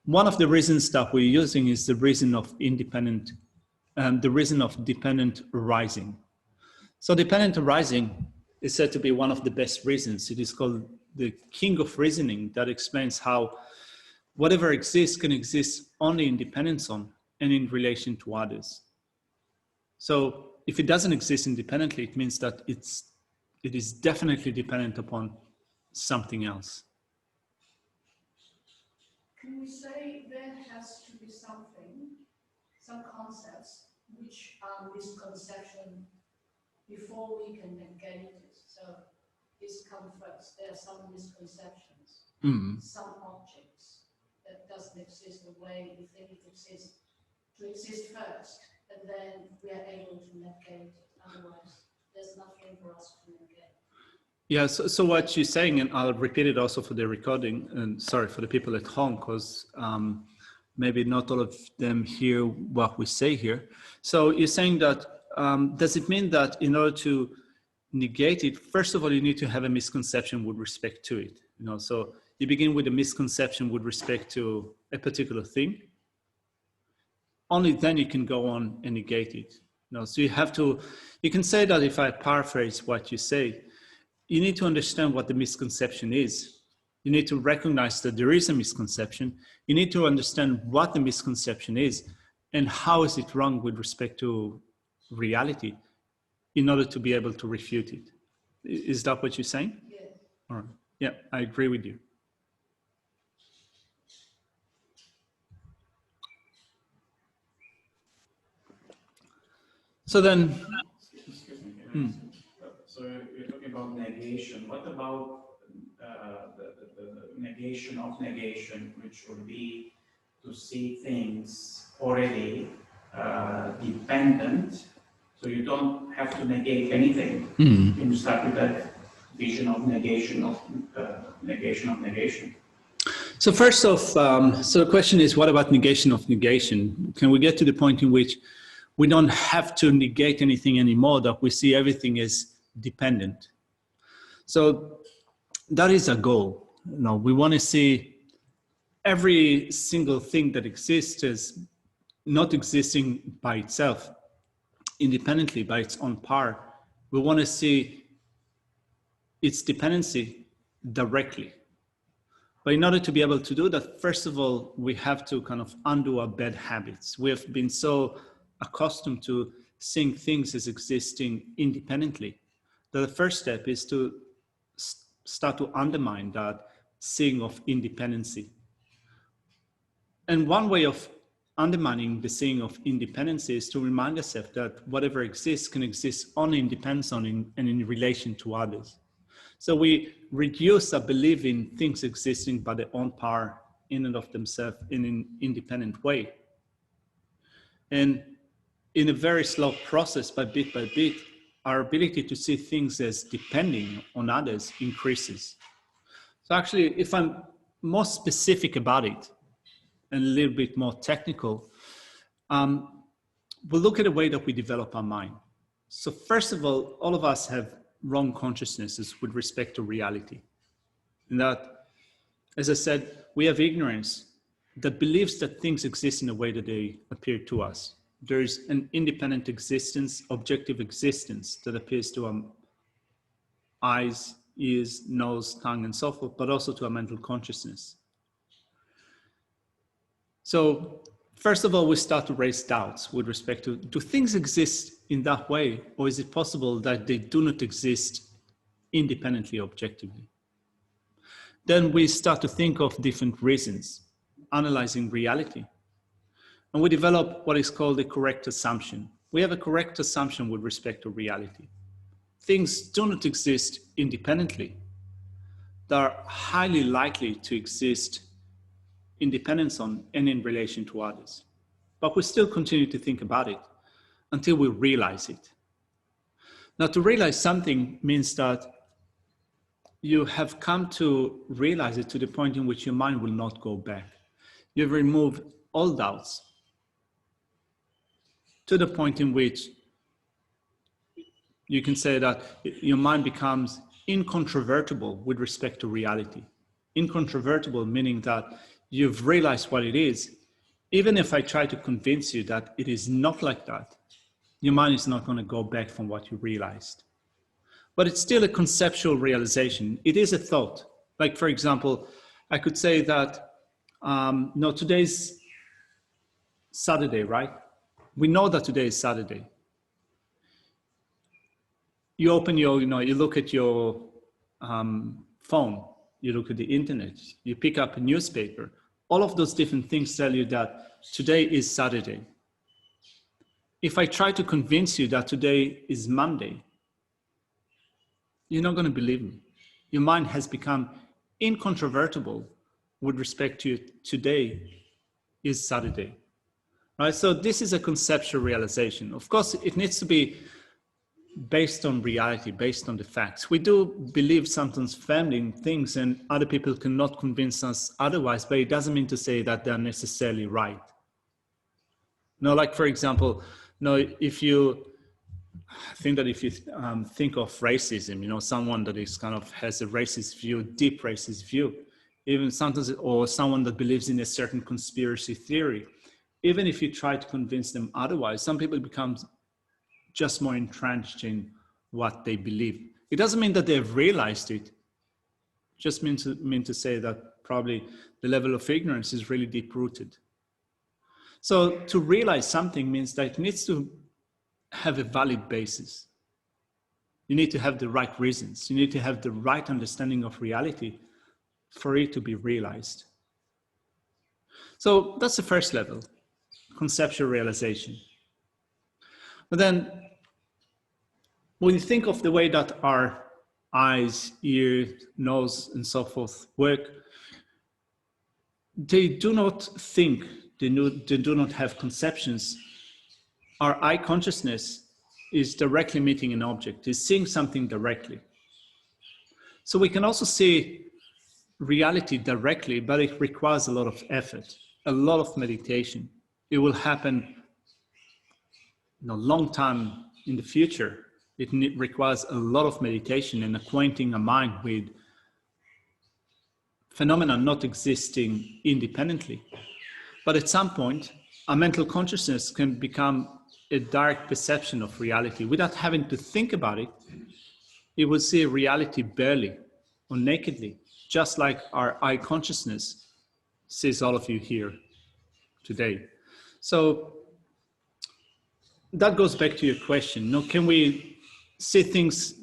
One of the reasons that we're using is the reason of dependent arising. So dependent arising is said to be one of the best reasons. It is called the king of reasoning, that explains how whatever exists can exist only in dependence on and in relation to others. So if it doesn't exist independently, it means that it is definitely dependent upon something else. Can we say there has to be something, some concepts which are misconception before we can negate it? So this comes first. There are some misconceptions, some objects that doesn't exist the way we think it exists, to exist first, and then we are able to negate it. Otherwise, there's nothing for us to negate. Yeah, so what you're saying, and I'll repeat it also for the recording, and sorry for the people at home, because maybe not all of them hear what we say here. So you're saying that, does it mean that in order to negate it, first of all, you need to have a misconception with respect to it? So you begin with a misconception with respect to a particular thing. Only then you can go on and negate it. So you can say that, if I paraphrase what you say, you need to understand what the misconception is. You need to recognize that there is a misconception. You need to understand what the misconception is and how is it wrong with respect to reality in order to be able to refute it. Is that what you're saying? Yeah. All right. Yeah, I agree with you. So then, Excuse me. So you're talking about negation. What about the negation of negation, which would be to see things already dependent, so you don't have to negate anything. You start with that vision of negation of negation of negation. So first off, so the question is, what about negation of negation? Can we get to the point in which we don't have to negate anything anymore, that we see everything as dependent? So that is a goal. You know, we want to see every single thing that exists as not existing by itself, independently, by its own power. We want to see its dependency directly. But in order to be able to do that, first of all, we have to kind of undo our bad habits. We have been so accustomed to seeing things as existing independently that the first step is to start to undermine that seeing of independency. And one way of undermining the seeing of independency is to remind ourselves that whatever exists can exist only in depends on and in relation to others. So we reduce our belief in things existing by their own power in and of themselves in an independent way. And in a very slow process, by bit, our ability to see things as depending on others increases. So actually, if I'm more specific about it and a little bit more technical, we'll look at the way that we develop our mind. So first of all of us have wrong consciousnesses with respect to reality. And that, as I said, we have ignorance that believes that things exist in a way that they appear to us. There is an independent existence, objective existence that appears to our eyes, ears, nose, tongue, and so forth, but also to our mental consciousness. So first of all, we start to raise doubts with respect to, do things exist in that way, or is it possible that they do not exist independently, objectively? Then we start to think of different reasons, analyzing reality. And we develop what is called a correct assumption. We have a correct assumption with respect to reality. Things do not exist independently. They are highly likely to exist in dependence on and in relation to others. But we still continue to think about it until we realize it. Now, to realize something means that you have come to realize it to the point in which your mind will not go back. You've removed all doubts to the point in which you can say that your mind becomes incontrovertible with respect to reality. Incontrovertible meaning that you've realized what it is. Even if I try to convince you that it is not like that, your mind is not going to go back from what you realized. But it's still a conceptual realization. It is a thought. Like, for example, I could say that, no, today's Saturday, right? We know that today is Saturday. You open your, you look at your phone, you look at the internet, you pick up a newspaper. All of those different things tell you that today is Saturday. If I try to convince you that today is Monday, you're not going to believe me. Your mind has become incontrovertible with respect to today is Saturday. Right? So this is a conceptual realization. Of course, it needs to be based on reality, based on the facts. We do believe sometimes firmly in things and other people cannot convince us otherwise, but it doesn't mean to say that they're necessarily right. No, like for example, if you think that if you think of racism, someone that is kind of has a racist view, deep racist view, even sometimes, or someone that believes in a certain conspiracy theory, even if you try to convince them otherwise, some people become just more entrenched in what they believe. It doesn't mean that they've realized it. Just mean to say that probably the level of ignorance is really deep rooted. So to realize something means that it needs to have a valid basis. You need to have the right reasons. You need to have the right understanding of reality for it to be realized. So that's the first level, conceptual realization. But then when you think of the way that our eyes, ears, nose, and so forth work, they do not think, they do not have conceptions. Our eye consciousness is directly meeting an object, is seeing something directly. So we can also see reality directly, but it requires a lot of effort, a lot of meditation. It will happen in a long time in the future. It requires a lot of meditation and acquainting a mind with phenomena not existing independently. But at some point, a mental consciousness can become a direct perception of reality without having to think about it. It will see reality barely or nakedly, just like our eye consciousness sees all of you here today. So that goes back to your question. No, can we see things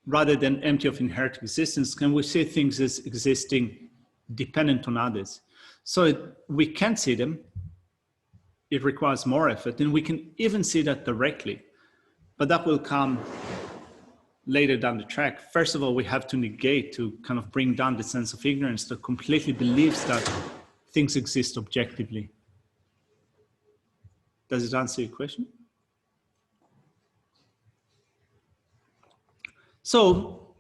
rather than empty of inherent existence? Can we see things as existing dependent on others? So we can see them. It requires more effort, and we can even see that directly. But that will come later down the track. First of all, we have to negate, to kind of bring down the sense of ignorance that completely believes that things exist objectively. Does it answer your question? So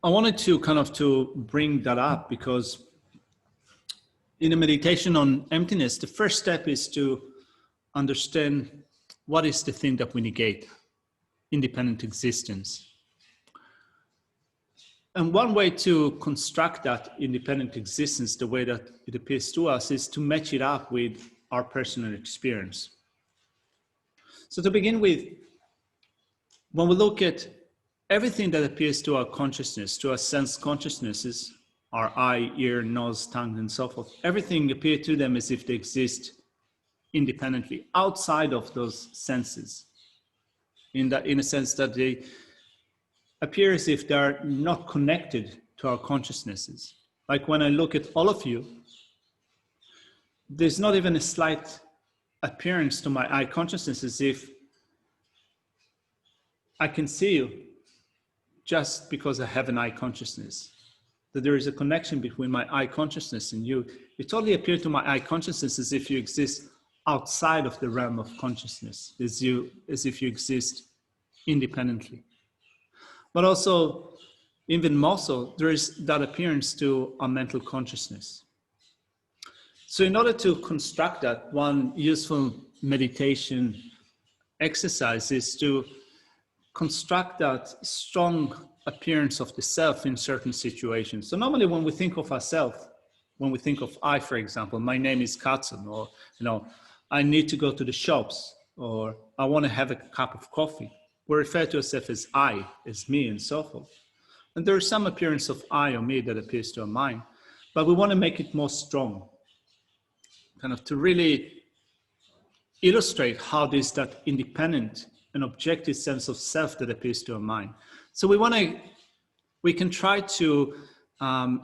I wanted to kind of to bring that up because in a meditation on emptiness, the first step is to understand what is the thing that we negate, independent existence. And one way to construct that independent existence, the way that it appears to us, is to match it up with our personal experience. So to begin with, when we look at everything that appears to our consciousness, to our sense consciousnesses, our eye, ear, nose, tongue, and so forth, everything appears to them as if they exist independently, outside of those senses, in a sense that they appear as if they're not connected to our consciousnesses. Like when I look at all of you, there's not even a slight appearance to my eye consciousness as if I can see you just because I have an eye consciousness. That there is a connection between my eye consciousness and you. It totally appears to my eye consciousness as if you exist outside of the realm of consciousness, as if you exist independently. But also, even more so, there is that appearance to our mental consciousness. So in order to construct that, one useful meditation exercise is to construct that strong appearance of the self in certain situations. So normally when we think of ourselves, when we think of I, for example, my name is Katsun, or I need to go to the shops, or I want to have a cup of coffee. We refer to ourselves as I, as me, and so forth. And there is some appearance of I or me that appears to our mind, but we want to make it more strong, kind of to really illustrate how there's that independent and objective sense of self that appears to our mind. So we can try to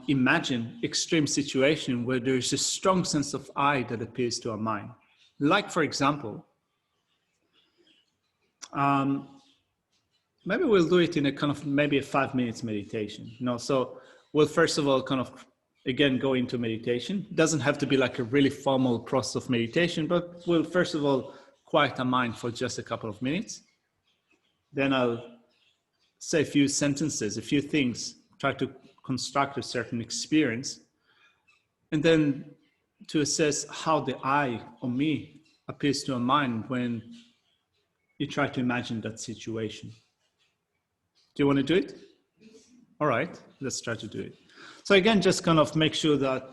imagine extreme situation where there's a strong sense of I that appears to our mind. Like, for example, maybe we'll do it in a kind of maybe a 5 minutes meditation. So we'll first of all kind of again go into meditation. It doesn't have to be like a really formal process of meditation, but we'll first of all quiet our mind for just a couple of minutes. Then I'll say a few sentences, a few things, try to construct a certain experience, and then to assess how the I or me appears to our mind when you try to imagine that situation. Do you want to do it? All right, let's try to do it. So again, just kind of make sure that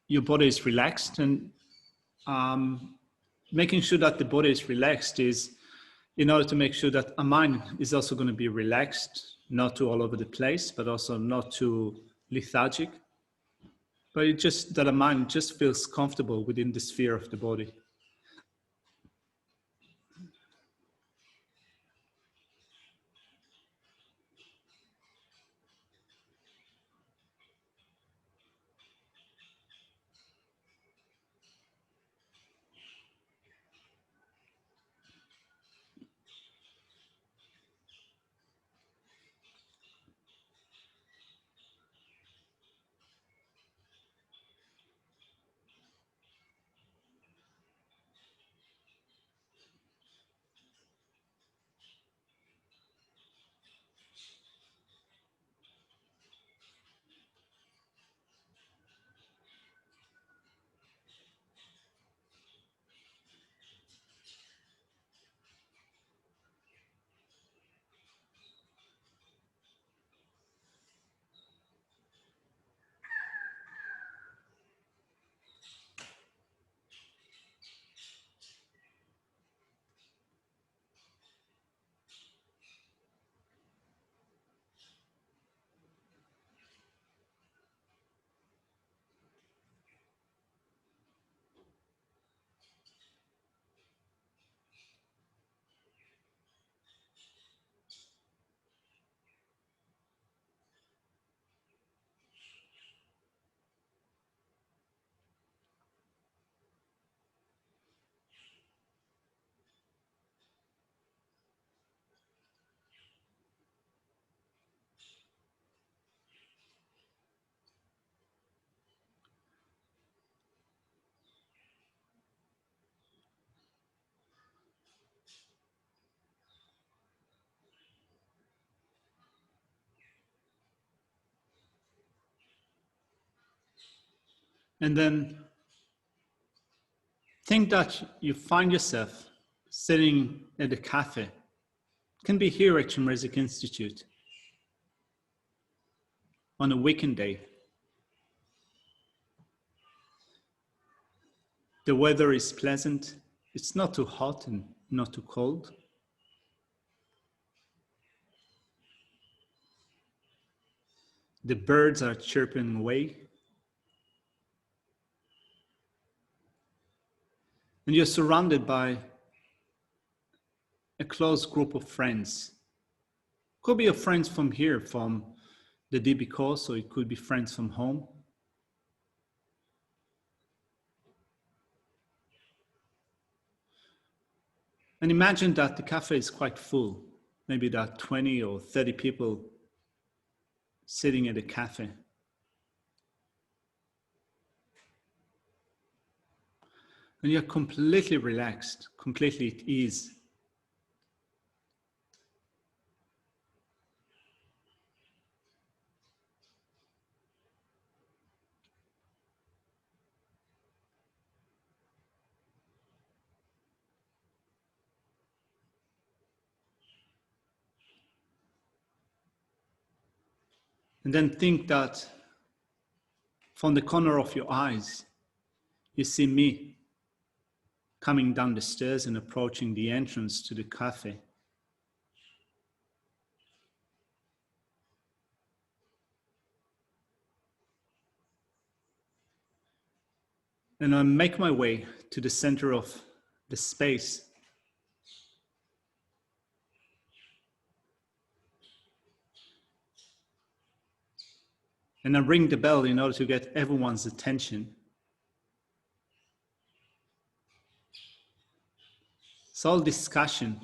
your body is relaxed, and making sure that the body is relaxed is in order to make sure that our mind is also going to be relaxed, not too all over the place, but also not too lethargic. But it just that our mind just feels comfortable within the sphere of the body. And then think that you find yourself sitting at a cafe. It can be here at Chinmeric Institute on a weekend day. The weather is pleasant. It's not too hot and not too cold. The birds are chirping away. And you're surrounded by a close group of friends. Could be your friends from here, from the DB course, or it could be friends from home. And imagine that the cafe is quite full. Maybe there are 20 or 30 people sitting at a cafe. And you're completely relaxed, completely at ease. And then think that from the corner of your eyes, you see me coming down the stairs and approaching the entrance to the cafe. And I make my way to the center of the space. And I ring the bell in order to get everyone's attention. So all discussion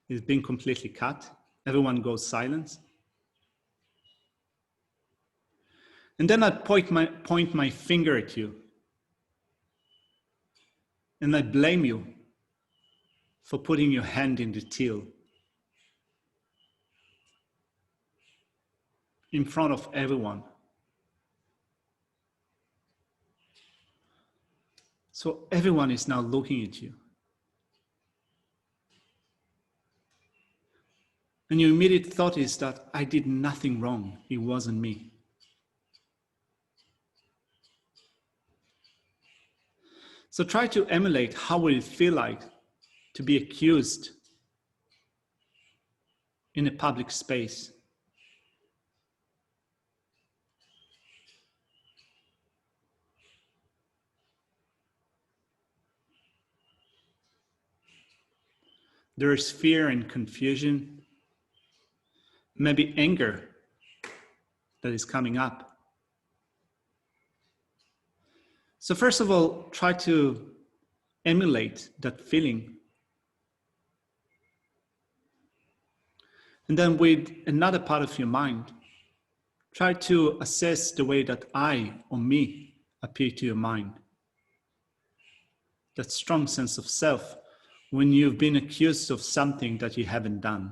is being completely cut. Everyone goes silent. And then I point my finger at you. And I blame you for putting your hand in the till in front of everyone. So everyone is now looking at you. And your immediate thought is that I did nothing wrong. It wasn't me. So try to emulate how will it feel like to be accused in a public space. There is fear and confusion, maybe anger that is coming up. So first of all, try to emulate that feeling. And then with another part of your mind, try to assess the way that I or me appear to your mind. That strong sense of self when you've been accused of something that you haven't done.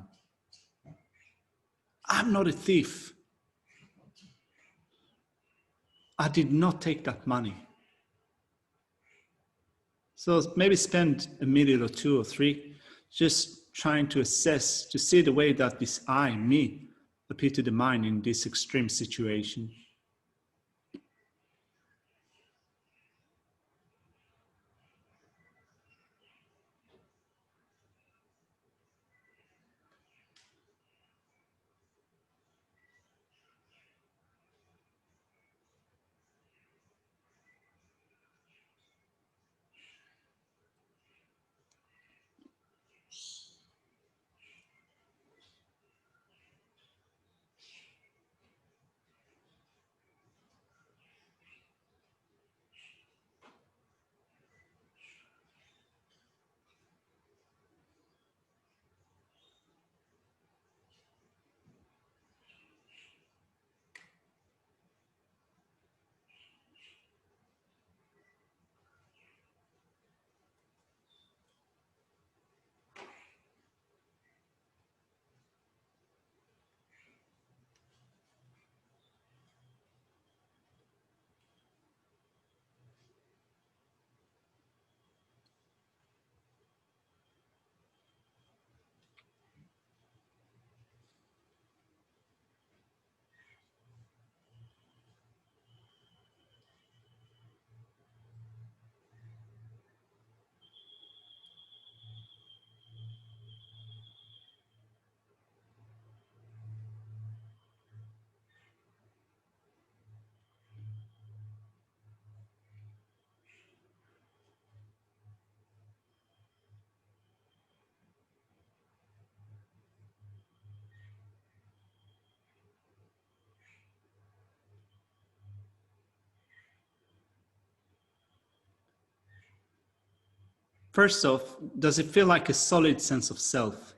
I'm not a thief. I did not take that money. So maybe spend a minute or two or three just trying to assess, to see the way that this I, me, appear to the mind in this extreme situation. first off, does it feel like a solid sense of self?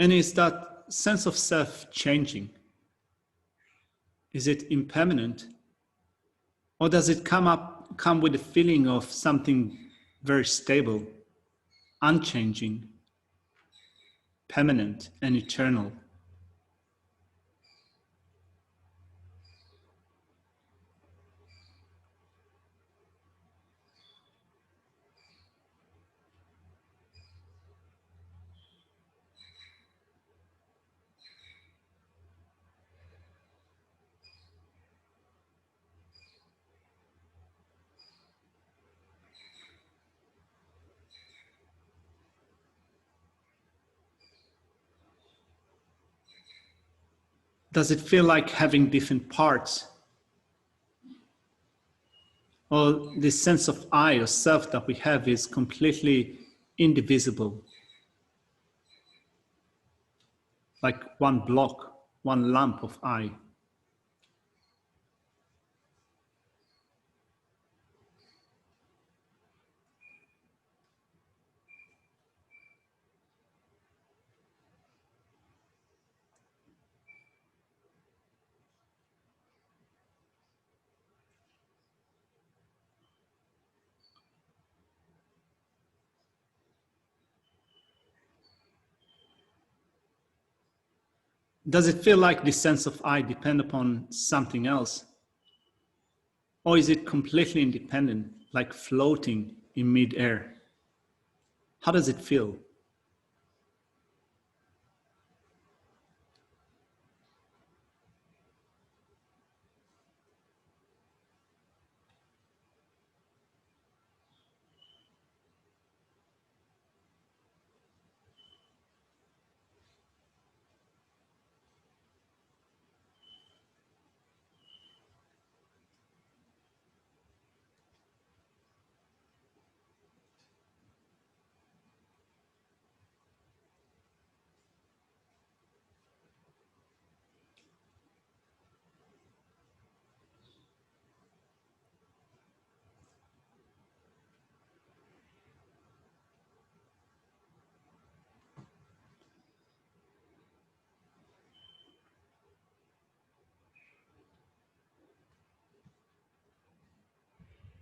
And is that sense of self changing? Is it impermanent? Or does it come with a feeling of something very stable, unchanging, permanent, and eternal? Does it feel like having different parts? Or this sense of I or self that we have is completely indivisible? Like one block, one lump of I. Does it feel like this sense of I depend upon something else? Or is it completely independent, like floating in mid-air? How does it feel?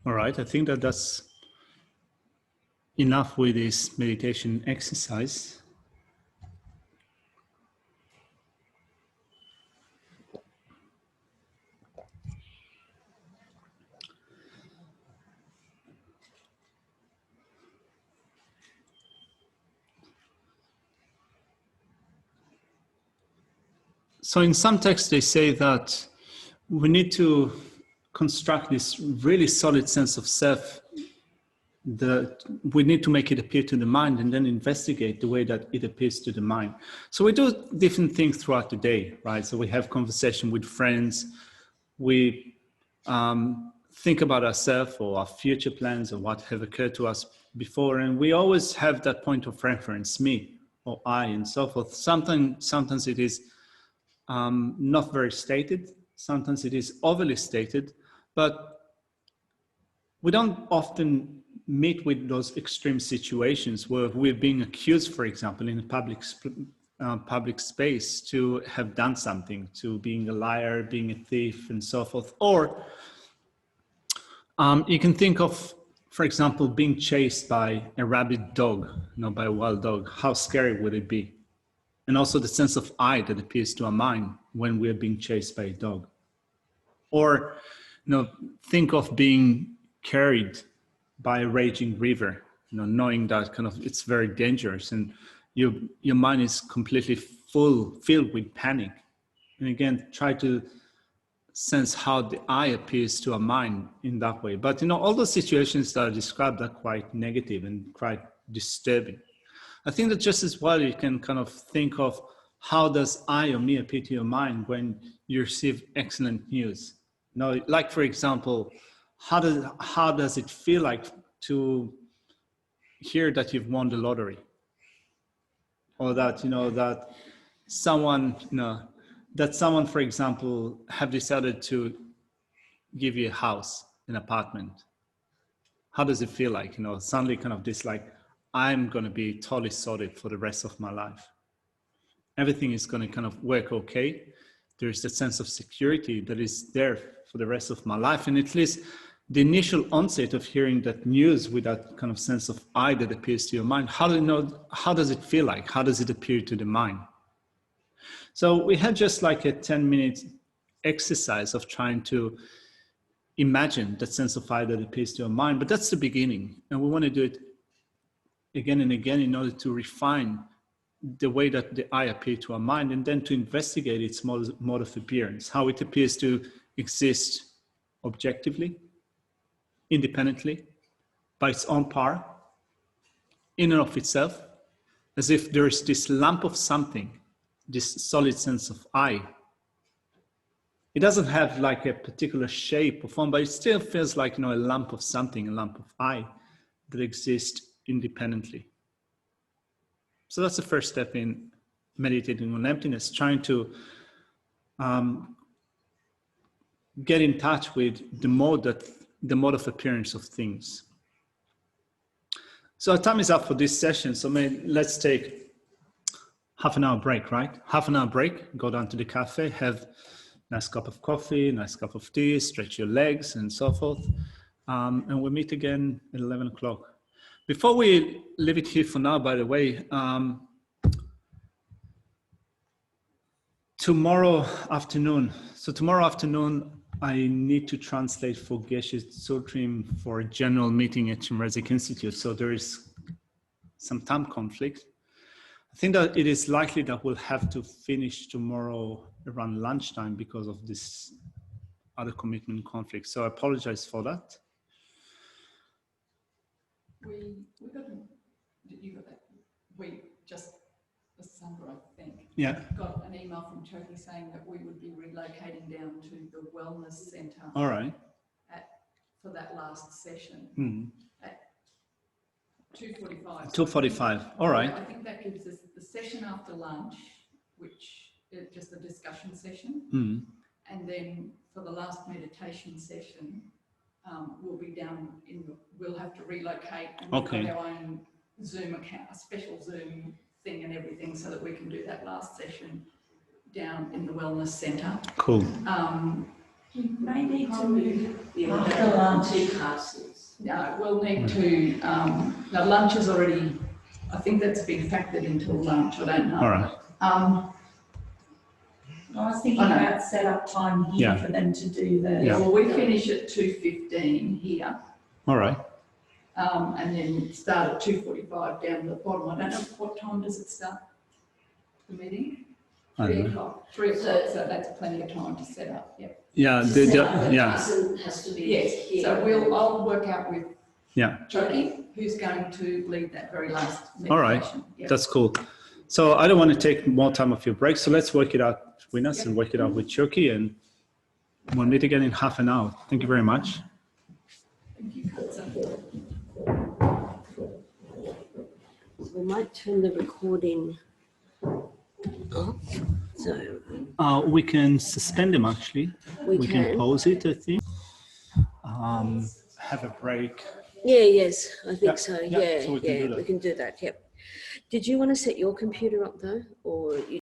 All right, I think that's enough with this meditation exercise. So in some texts, they say that we need to construct this really solid sense of self, that we need to make it appear to the mind and then investigate the way that it appears to the mind. So we do different things throughout the day, right? So we have conversation with friends, we think about ourselves or our future plans or what have occurred to us before, and we always have that point of reference, me or I and so forth. Sometimes it is not very stated, sometimes it is overly stated, but we don't often meet with those extreme situations where we're being accused, for example, in a public space to have done something, to being a liar, being a thief, and so forth. Or you can think of, for example, being chased by a rabid dog, by a wild dog. How scary would it be? And also the sense of I that appears to our mind when we're being chased by a dog. Or, think of being carried by a raging river, knowing that kind of it's very dangerous, and your mind is completely filled with panic. And again, try to sense how the I appears to our mind in that way. But all those situations that are described are quite negative and quite disturbing. I think that just as well you can kind of think of how does I or me appear to your mind when you receive excellent news? Like for example, how does it feel like to hear that you've won the lottery, or that that someone for example have decided to give you a house, an apartment? How does it feel like, suddenly kind of this, like, I'm going to be totally sorted for the rest of my life. Everything is going to kind of work okay. There's that sense of security that is there for the rest of my life. And at least the initial onset of hearing that news with that kind of sense of I that appears to your mind, how does it feel like? How does it appear to the mind? So we had just like a 10-minute exercise of trying to imagine that sense of I that appears to your mind, but that's the beginning. And we want to do it again and again in order to refine the way that the I appear to our mind, and then to investigate its mode of appearance, how it appears to exist objectively, independently, by its own power, in and of itself, as if there is this lump of something, this solid sense of I. It doesn't have like a particular shape or form, but it still feels like, a lump of something, a lump of I that exists independently. So that's the first step in meditating on emptiness, trying to get in touch with the mode of appearance of things. So our time is up for this session. So let's take half an hour break, right? Half an hour break, go down to the cafe, have a nice cup of coffee, nice cup of tea, stretch your legs and so forth. And we'll meet again at 11 o'clock. Before we leave it here for now, by the way, tomorrow afternoon, I need to translate for Geshe Sutrim for a general meeting at Chinrezig Institute. So there is some time conflict. I think that it is likely that we'll have to finish tomorrow around lunchtime because of this other commitment conflict. So I apologize for that. We just December, I think. Yeah. Got an email from Turkey saying that we would be relocating down to the wellness centre. All right. For that last session at 2:45. 2:45. All right. I think that gives us the session after lunch, which is just a discussion session, and then for the last meditation session, we'll be down we'll have to relocate and we've got our own Zoom account, a special Zoom thing and everything, so that we can do that last session down in the wellness centre. Cool. You may need to move after lunch. No, we'll need to. Now lunch is already. I think that's been factored into lunch. I don't know. All right. I was thinking about set up time here for them to do the. Yeah. Well, we finish at 2:15 here. All right. And then start at 2:45 down the bottom. I don't know what time does it start. The meeting. 3 o'clock. 3 o'clock. So that's plenty of time to set up. Yeah. Yeah. Has to be yes. So I'll work out with Turkey who's going to lead that very last meditation. All right. Yep. That's cool. So I don't want to take more time of your break. So let's work it out between us and work it out with Turkey, and we'll meet again in half an hour. Thank you very much. Thank you. We might turn the recording off. So we can suspend them actually. We can pause it, I think. Have a break. Yes, I think so. So we can do that. We can do that. Yep. Did you want to set your computer up though, or you?